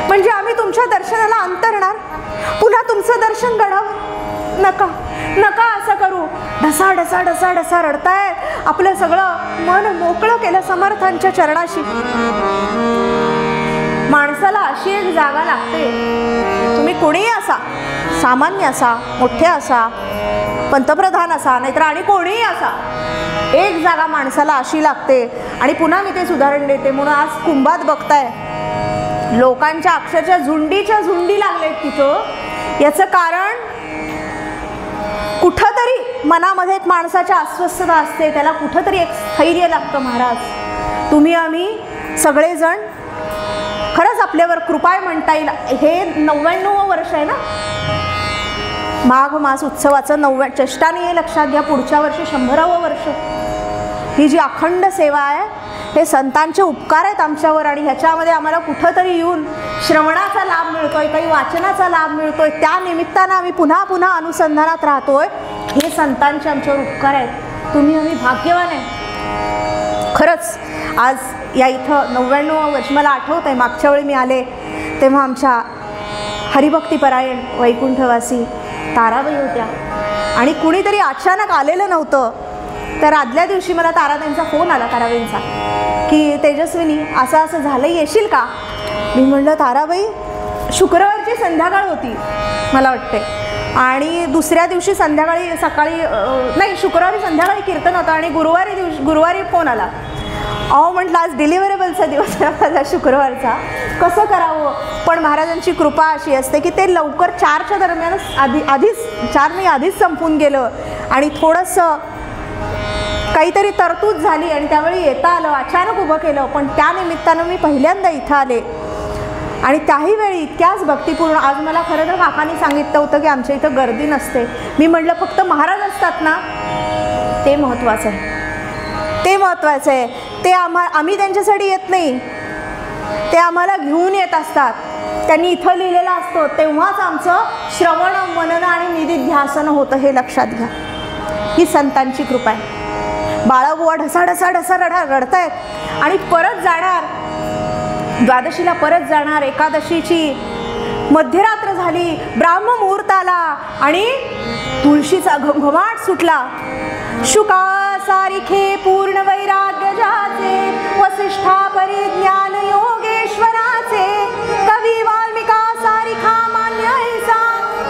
म्हणजे आम्ही तुमच्या दर्शनाला अंतरणार, पुन्हा तुमचं दर्शन घडावं. नका नका असं करू. ढसा ढसा ढसा ढसा रडताय. आपलं सगळं मन मोकळं केलं समर्थांच्या चरणाशी. माणसाला अशी एक जागा लागते, तुम्ही कोणीही असा, सामान्य असा, मोठे असा, पंतप्रधान असा, नाहीतर आणि कोणीही असा, एक जागा माणसाला अशी लागते. आणि पुन्हा मी तेच उदाहरण देते. म्हणून आज कुंभात बघताय लोकांच्या अक्षरच्या झुंडीच्या झुंडी लागलेत तिथं. याचं कारण कुठंतरी मनामध्ये एक माणसाच्या अस्वस्थता असते, त्याला कुठंतरी एक स्थैर्य लागतं. महाराज तुम्ही आम्ही सगळेजण खरंच आपल्यावर कृपा म्हणता येईल. हे 99वं वर्ष आहे ना, माघ मास उत्सवाचं 9व्या चष्टाने लक्षात घ्या. पुढच्या वर्षी 100वं वर्ष. ही जी अखंड सेवा आहे, हे संतांचे उपकार आहेत आमच्यावर. आणि ह्याच्यामध्ये आम्हाला कुठंतरी येऊन श्रवणाचा लाभ मिळतोय, काही वाचनाचा लाभ मिळतोय, त्या निमित्तानं आम्ही पुन्हा पुन्हा अनुसंधानात राहतोय. हे संतांचे आमच्यावर उपकार आहेत. तुम्ही आम्ही भाग्यवान आहे खरंच. आज या इथं 99वं वर्ष. मला आठवत आहे मागच्या वेळी मी आले तेव्हा आमच्या हरिभक्तीपरायण वैकुंठवासी ताराबाई होत्या आणि कुणीतरी अचानक आलेलं नव्हतं. तर आदल्या दिवशी मला ताराबाईंचा फोन आला, ताराबाईंचा, की तेजस्विनी असं असं झालं, येशील का? मी म्हणलं ताराबाई, शुक्रवारची संध्याकाळ होती मला वाटते, आणि दुसऱ्या दिवशी संध्याकाळी सकाळी नाही, शुक्रवारी संध्याकाळी कीर्तन होतं आणि गुरुवारी फोन आला. अहो म्हटलं आज डिलिव्हरेबलचा दिवस आहे माझा शुक्रवारचा, कसं करावं? पण महाराजांची कृपा अशी असते की ते लवकर 4च्या दरम्यानच आधीच संपून गेलं आणि थोडंसं काहीतरी तरतूद झाली आणि त्यावेळी येता आलं, अचानक उभं केलं. पण त्या निमित्तानं मी पहिल्यांदा इथं आले आणि त्याही वेळी इतक्याच भक्तिपूर्ण. आज मला खरं तर काकांनी सांगितलं होतं की आमच्या इथं गर्दी नसते. मी म्हटलं फक्त महाराज असतात ना, ते महत्त्वाचं आहे, ते महत्त्वाचं आहे. ते आम्ही त्यांच्यासाठी येत नाही, ते आम्हाला घेऊन येत असतात. त्यांनी इथं लिहिलेलं असतं तेव्हाच आमचं श्रवण, मनन आणि निधिध्यासन होतं, हे लक्षात घ्या. ही संतांची कृपा आहे. बाळाबुवा ढसा ढसा ढसा रडतायत आणि परत जाणार द्वादशीला परत जाणार. एकादशीची मध्यरात्र झाली, ब्राह्ममुहूर्ताला आणि तुळशीचा घमघमाट सुटला. शुका सारिखे पूर्ण वैराग्य जाचे, वसिष्ठा परिज्ञान योगेश्वराचे, कवी वाल्मिका सारिखा मान्य ऐसा,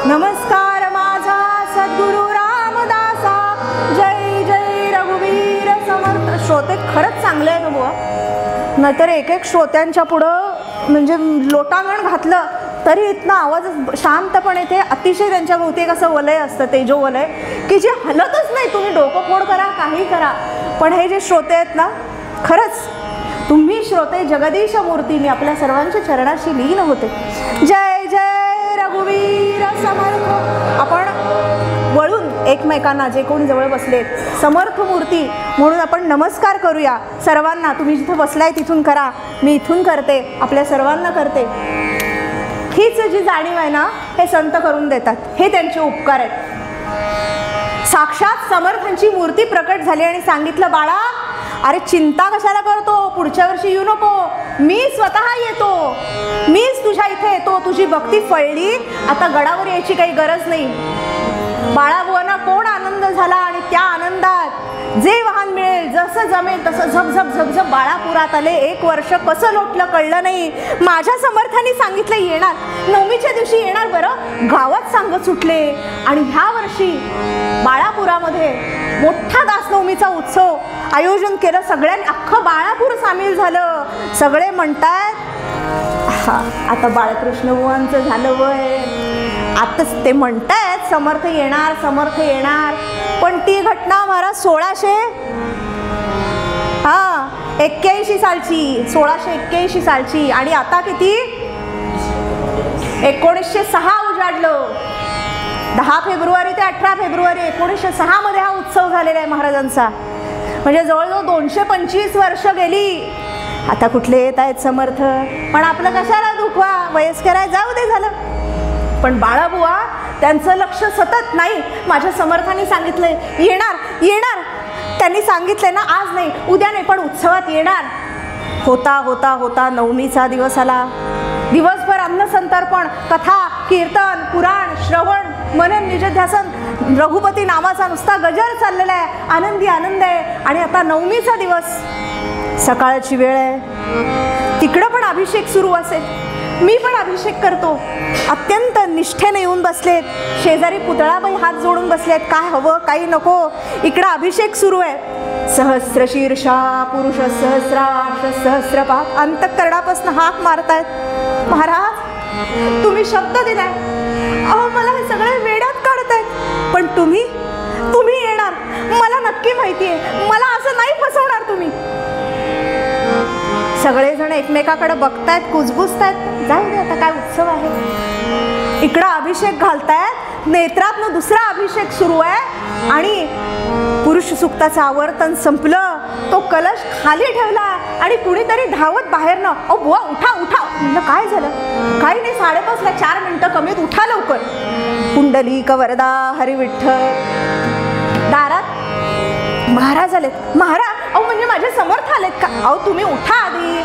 नमस्कार माझा सद्गुरु रामदासा, जय जय रघुवीर समर्थ. श्रोते खरंच चांगले आहे बुवा, नाहीतर एक एक श्रोत्यांच्या पुढं म्हणजे लोटांगण घातलं तरी इथनं आवाज शांतपणे ते अतिशय त्यांच्या भोवती एक असं वलय असतं, तेजो वलय, की जे हलतच नाही. तुम्ही डोकं फोड करा, काही करा, पण हे जे श्रोते आहेत ना, खरंच तुम्ही श्रोते जगदीश मूर्तीने आपल्या सर्वांच्या चरणाशी लीन होते. जय जय रघुवीर समर्थ. आपण वळून एकमेकांना, जे कोणी जवळ बसलेत, समर्थ मूर्ती म्हणून आपण नमस्कार करूया सर्वांना. तुम्ही जिथे बसलाय तिथून करा, मी इथून करते, आपल्या सर्वांना करते. हीच जी जाणीव आहे ना, हे संत करून देतात, हे त्यांचे उपकार आहेत. साक्षात समर्थांची मूर्ती प्रकट झाली आणि सांगितलं, बाळा अरे चिंता कशाला करतो, पुढच्या वर्षी येऊ नको, मी स्वतः येतो, मीच तुझ्या इथे येतो. तुझी भक्ती फळली, आता गडावर यायची काही गरज नाही. बाळाबुवांना कोण आनंद झाला आणि त्या आनंदात जे वाहन मिळेल, जसं जमेल तसं झपझप झपझप बाळापुरात आले. 1 वर्ष कसं लोटलं कळलं नाही. माझ्या समर्थांनी सांगितलं येणार, नवमीच्या दिवशी येणार, बरं गावात सांगत सुटले. आणि ह्या वर्षी बाळापुरामध्ये मोठा दासनवमीचा उत्सव आयोजन केलं. सगळ्यांनी, अख्खं बाळापूर सामील झालं. सगळे म्हणतात आता बाळकृष्ण बुवांचं झालं वय, आताच ते म्हणतायत समर्थ येणार, समर्थ येणार. पण ती घटना महाराज 1681 सालची, 1681 सालची, आणि आता किती 1906 उजाडलं. 10 फेब्रुवारी ते 18 फेब्रुवारी 1906 मध्ये हा उत्सव झालेला आहे महाराजांचा. म्हणजे जवळजवळ 225 वर्ष गेली. आता कुठले येत आहेत समर्थ, पण आपलं कशाला दुखवा, वयस्कर आहे, जाऊ दे झालं. पण बाळाबुवा त्यांचं लक्ष सतत, नाही माझ्या समर्थांनी सांगितलंय येणार येणार, त्यांनी सांगितलंय ना, आज नाही उद्या नाही पण उत्सवात येणार. होता होता होता नवमीचा दिवस आला. दिवसभर अन्नसंतर्पण, कथा, कीर्तन, पुराण, श्रवण, मनन, निजध्यासन, रघुपती नामाचा नुसता गजर चाललेला आहे. आनंदी आनंद आहे. आणि आता नवमीचा दिवस, सकाळची वेळ आहे, तिकडं पण अभिषेक सुरू असेल. मी पण अभिषेक करतो. अत्यंत निष्ठेने येऊन बसलेत. शेजारी पुतळाबाई हात जोडून बसलेत, काय हवं काही नको. इकडं अभिषेक सुरू आहे. सहस्र शीर्षा पुरुष सहस्राक्ष सहस्रपाद. अंतःकरणापासून हाक मारतायत, महाराज तुम्ही शब्द दिलाय, अहो मला हे सगळे वेड्यात काढतायत, पण तुम्ही येणार, मला नक्की माहिती आहे, मला असं नाही फसवणार तुम्ही. सगळेजण एकमेकाकडे बघतायत, कुजबुजतायत, जाऊ दे आता काय उत्सव आहे. इकडं अभिषेक घालतायत, नेत्रातनं दुसरा अभिषेक सुरू आहे. आणि पुरुष सुक्ताचं आवर्तन संपलं. तो कलश खाली ठेवला आणि कुणीतरी धावत बाहेरनं, अहो बुवा उठा उठा. म्हणलं काय झालं, काही नाही, 5:30ला 4 मिनिटं कमीत, उठा लवकर. पुंडलिक वरदा हरी विठ्ठल. दारात महाराज आलेत. महाराज, अहो म्हणजे माझे समर्थ आलेत का? अहो तुम्ही उठा आधी,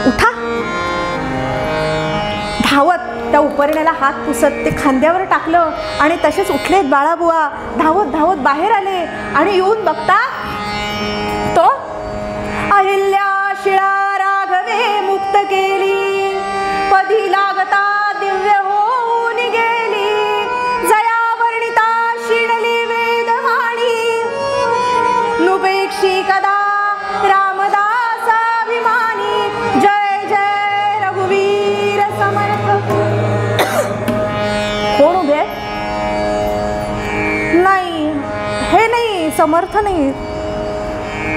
उठा. धावत त्या उपरण्याला हात पुसत ते खांद्यावर टाकलं आणि तसेच उठलेत बाळाबुवा. धावत धावत बाहेर आले आणि येऊन बघता तो अहिल्या शिळा राघवे मुक्त केली, पदी लागता दिव्य होऊन गेली, जया वर्णिता शिणली वेदवाणी, नुपेक्षी कदा रामदासाभिमानी. जय जय रघुवीर समर्थ. कोण उभे? नाही, हे नाही, समर्थ नाही.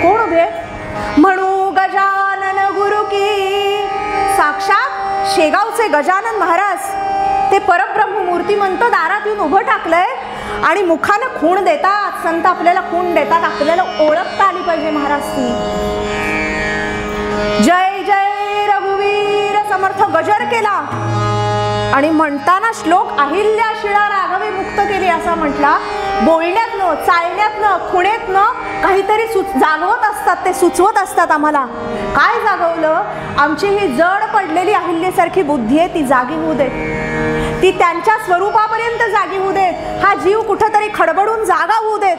कोण उभे? म्हणू गजानन गुरु की. साक्षात शेगावचे गजानन महाराज, ते परब्रह्म मूर्तिमंत दारात येऊन उभं टाकलंय आणि मुखानं खूण देतात. संत आपल्याला खूण देतात, आपल्याला ओळखता आली पाहिजे महाराज ती. जय जय रघुवीर समर्थ गजर केला आणि म्हणताना श्लोक अहिल्या शिळा राघवे मुक्त केली असा म्हटला. बोलण्यातनं, चालण्यातनं, खुणेतनं काहीतरी जागवत असतात, ते सुचवत असतात आम्हाला. काय जागवलं? आमची ही जड पडलेली अहिल्यासारखी बुद्धी आहे ती जागी होऊ देत, ती त्यांच्या स्वरूपापर्यंत जागी होऊ देत, हा जीव कुठंतरी खडबडून जागा होऊ देत.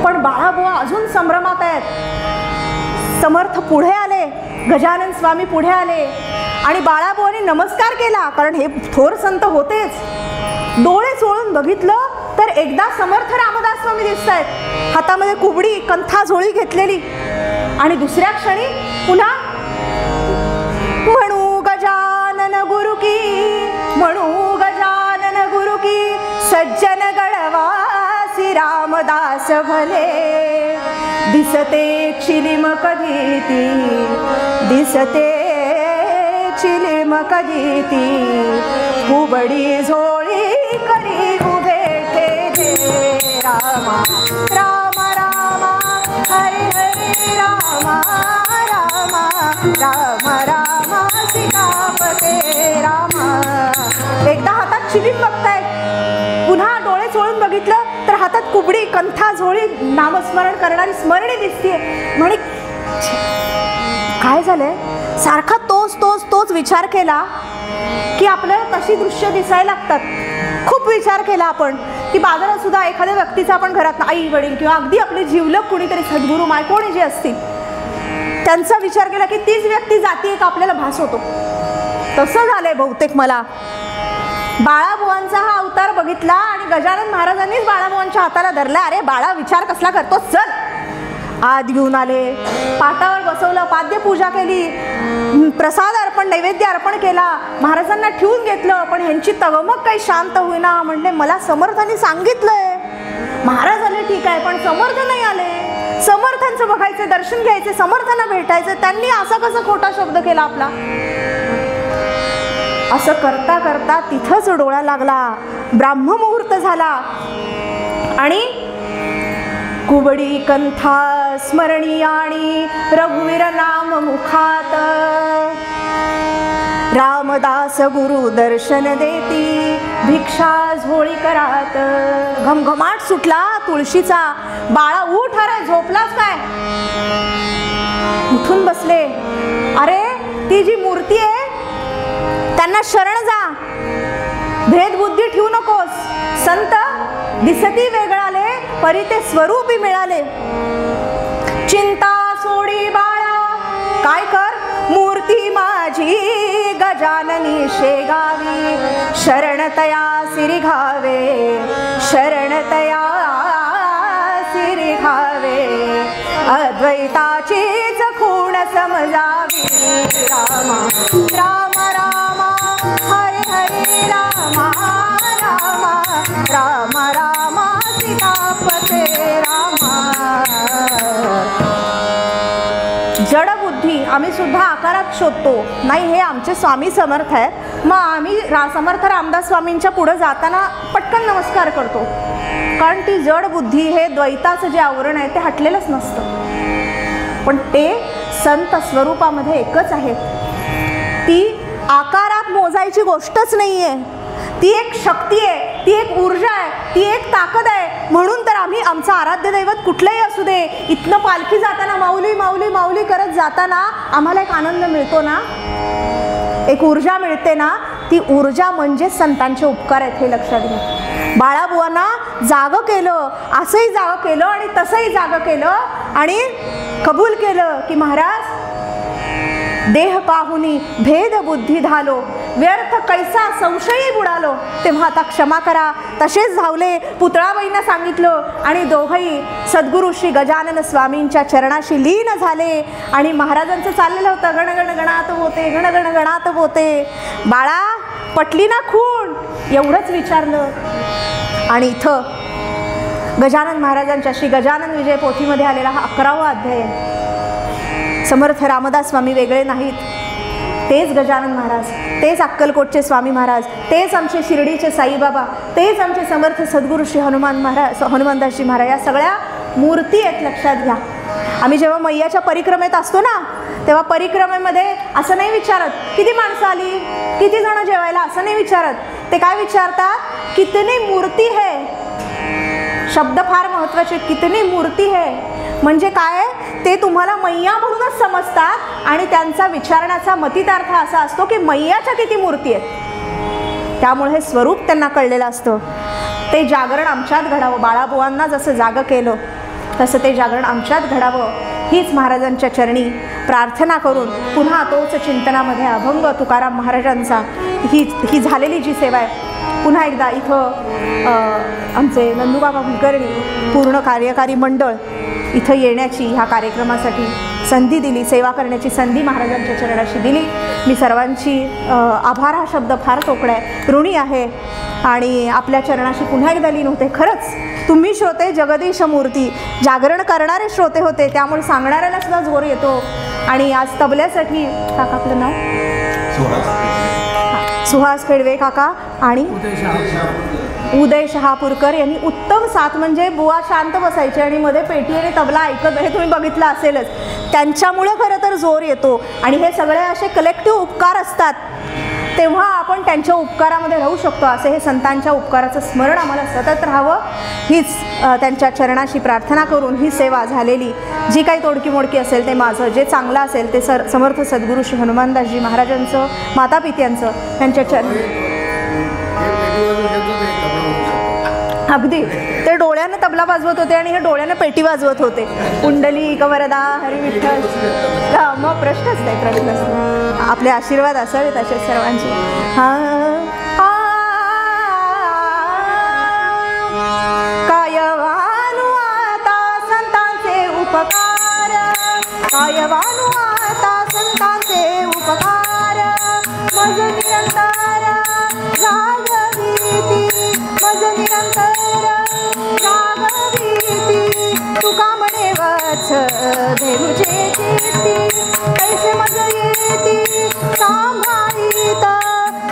पण बाळाबुवा अजून संभ्रमात आहेत. समर्थ पुढे आले, गजानन स्वामी पुढे आले आणि बाळाबुवांनी नमस्कार केला, कारण हे थोर संत होतेच. डोळे चोळून बघितलं तर एकदा समर्थ रामदास स्वामी दिसत आहेत, हातामध्ये कुबडी कंथा झोळी घेतलेली, आणि दुसऱ्या क्षणी पुन्हा म्हणू गजानन गुरु की, म्हणू गजानन गुरु की, सज्जन गळवासी रामदास भले, दिसते चिलिम कधी ती, दिसते चिलिम कधी ती, कुबडी झोळी करी उभे ठेले, रामा राम राम हरे हरे रामा राम राम राम सीतापते राम. एकदा हातात चिलीम बघतायत, पुन्हा डोळे चोळून बघितलं तर हातात कुबडी कंथा झोळी नामस्मरण करणारी स्मरणी दिसतीये. म्हणे काय झालंय? सारखा तोच तोच तोच विचार केला की आपल्याला तशी दृश्य दिसायला लागतात. खूप विचार केला आपण की बाजारात सुद्धा एखाद्या व्यक्तीचा, आपण घरात आई वडील किंवा अगदी आपले जिवलग कुणीतरी सद्गुरू माय कोणी जे असतील त्यांचा विचार केला की तीच व्यक्ती जाती एक आपल्याला भास होतो. तसं झालंय बहुतेक मला. बाळाबुवांचा हा अवतार बघितला आणि गजानन महाराजांनीच बाळाबुवांच्या हाताला धरला. अरे बाळा, विचार कसला करतो, चल. आत घेऊन आले, पाटावर बसवलं, पाद्यपूजा केली, प्रसाद अर्पण नैवेद्य अर्पण केला, महाराजांना ठेवून घेतलं. पण ह्यांची तगमग काही शांत होईना. म्हणले मला समर्थांनी सांगितलंय. महाराज आले ठीक आहे, पण समर्थ नाही आले. समर्थांचं बघायचं, दर्शन घ्यायचे, समर्थांना भेटायचं, त्यांनी असा कसा खोटा शब्द केला आपला. असं करता करता तिथंच डोळा लागला. ब्राह्ममुहूर्त झाला आणि कुबडी कंथा स्मरणी आणि रघुवीर नाम मुखात, रामदास गुरु दर्शन देती, भिक्षा झोळी करात. घमघमाट सुटला तुळशीचा. बाळा उठ, अरे झोपलास काय? उठून बसले. अरे ती जी मूर्ती आहे त्यांना शरण जा, भेदबुद्धी ठेवू नकोस. संत दिसती वेगळाले, परी ते स्वरूपी मिळाले. चिंता सोडी बाळा, काय कर, मूर्ती माझी गजाननी शेगावी, शरणतया सिरी घावे, शरणतया सिरी घावे, अद्वैताचीच खूण समजावी. रामा राम राम हरे हरे रामा राम राम राम सीतापते रामा. जडबुद्धी आम्ही सुद्धा आकारात शोधतो. नाही, हे आमचे स्वामी समर्थ आहेत, मग आम्ही समर्थ रामदास स्वामींच्या पुढे जाताना पटकन नमस्कार करतो. कारण ती जड बुद्धी, हे द्वैताचं जे आवरण आहे ते हटलेलंच नसतं. पण ते संत स्वरूपामध्ये एकच आहेत. ती आकारात मोजायची गोष्टच नाहीये. ती एक शक्ती आहे, ती एक ऊर्जा आहे, ती एक ताकद आहे. म्हणून तर आम्ही आमचं आराध्य दैवत कुठलंही असू दे, इथनं पालखी जाताना माऊली माऊली माऊली करत जाताना आम्हाला एक आनंद मिळतो ना, एक ऊर्जा मिळते ना. ती ऊर्जा म्हणजे संतांचे उपकार आहेत, हे लक्षात घ्या. बाळाबुवांना जागं केलं, असंही जागं केलं आणि तसंही जागं केलं आणि कबूल केलं की महाराज देह पाहुनी भेद बुद्धी धालो, व्यर्थ कैसा संशयी बुडालो, तेव्हा आता क्षमा करा. तसेच धावले, पुतळाबाईंना सांगितलं आणि दोघंही सद्गुरू श्री गजानन स्वामींच्या चरणाशी लीन झाले. आणि महाराजांचं चाललेलं होतं गणगण गणात होते, गणगण गणात होते. बाळा पटली ना खूण, एवढंच विचारलं. आणि इथं गजानन महाराजांच्या श्री गजानन विजय पोथीमध्ये आलेला हा 11वा अध्याय आहे. समर्थ रामदास स्वामी वेगळे नाहीत, तेच गजानन महाराज, तेच अक्कलकोटचे स्वामी महाराज, तेच आमचे शिर्डीचे साईबाबा, तेच आमचे समर्थ सद्गुरू श्री हनुमान महाराज, हनुमानदासजी महाराज. या सगळ्या मूर्ती आहेत, लक्षात घ्या. आम्ही जेव्हा मैयाच्या परिक्रमेत असतो ना, तेव्हा परिक्रमेमध्ये असं नाही विचारत किती माणसं आली, किती जण जेवायला, असं नाही विचारत. ते काय विचारतात, कितनी मूर्ती है, शब्द फार महत्वाचे, कितनी मूर्ती है म्हणजे काय, ते तुम्हाला मैया म्हणूनच समजतात आणि त्यांचा विचारण्याचा मतितार्थ असा असतो की मैयाच्या किती मूर्ती आहेत. त्यामुळे हे स्वरूप त्यांना कळलेलं असतं. ते जागरण आमच्यात घडावं, बाळाबुवांना जसं जागं केलं तसं ते जागरण आमच्यात घडावं हीच महाराजांच्या चरणी प्रार्थना करून पुन्हा तोच चिंतनामध्ये अभंग तुकाराम महाराजांचा ही झालेली जी सेवा आहे, पुन्हा एकदा इथं आमचे नंदूबाबा कुलकर्णी पूर्ण कार्यकारी मंडळ इथं येण्याची, ह्या कार्यक्रमासाठी संधी दिली, सेवा करण्याची संधी महाराजांच्या चरणाशी दिली. मी सर्वांची आभार हा शब्द फार तोकडा आहे, ऋणी आहे आणि आपल्या चरणाशी पुन्हा एकदा लीन होते. खरंच तुम्ही श्रोते जगदीश मूर्ती, जागरण करणारे श्रोते होते, त्यामुळे सांगणाऱ्याला सुद्धा जोर येतो. आणि आज तबल्यासाठी काका, आपलं नाव सुहास फेडवे काका आणि उदय शहापूरकर यांनी उत्तम साथ, म्हणजे बुवा शांत बसायचे आणि मध्ये पेटी आणि तबला ऐकत, हे तुम्ही बघितलं असेलच. त्यांच्यामुळे खरं तर जोर येतो आणि हे सगळे असे कलेक्टिव्ह उपकार असतात, तेव्हा आपण त्यांच्या उपकारामध्ये राहू शकतो. असे हे संतांच्या उपकाराचं स्मरण आम्हाला सतत राहावं हीच त्यांच्या चरणाशी प्रार्थना करून ही सेवा झालेली जी काही तोडकी मोडकी असेल ते माझं, जे चांगलं असेल ते समर्थ सद्गुरू श्री हनुमानदासजी महाराजांचं, मातापित्यांचं, त्यांच्या चरणी. अगदी ते डोळ्याने तबला वाजवत होते आणि हे डोळ्याने पेटी वाजवत होते. कुंडली कवरदा हरी विठ्ठल, मग प्रश्नच नाही, प्रश्नच नाही. आपले आशीर्वाद असावेत असे सर्वांचे. कायवानु आता संतांचे उपकार, कायवानु आता संतांचे उपकार, मज निरंतर जागविती, मज निरंतर जागविती, तुका म्हणे वत्स देऊचे चित्ती, कैसे मज येती सांभाळीत,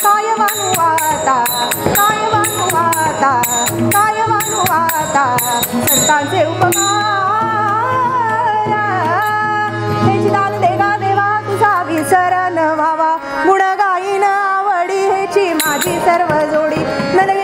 कायवानु आता, कायवानु आता, कायवानु आता संतांचे उपकार. हेची दान देगा देवा तुझा विसर न व्हावा, गुण गाईन आवडी हेची माझी सर्व जोडी, नलगे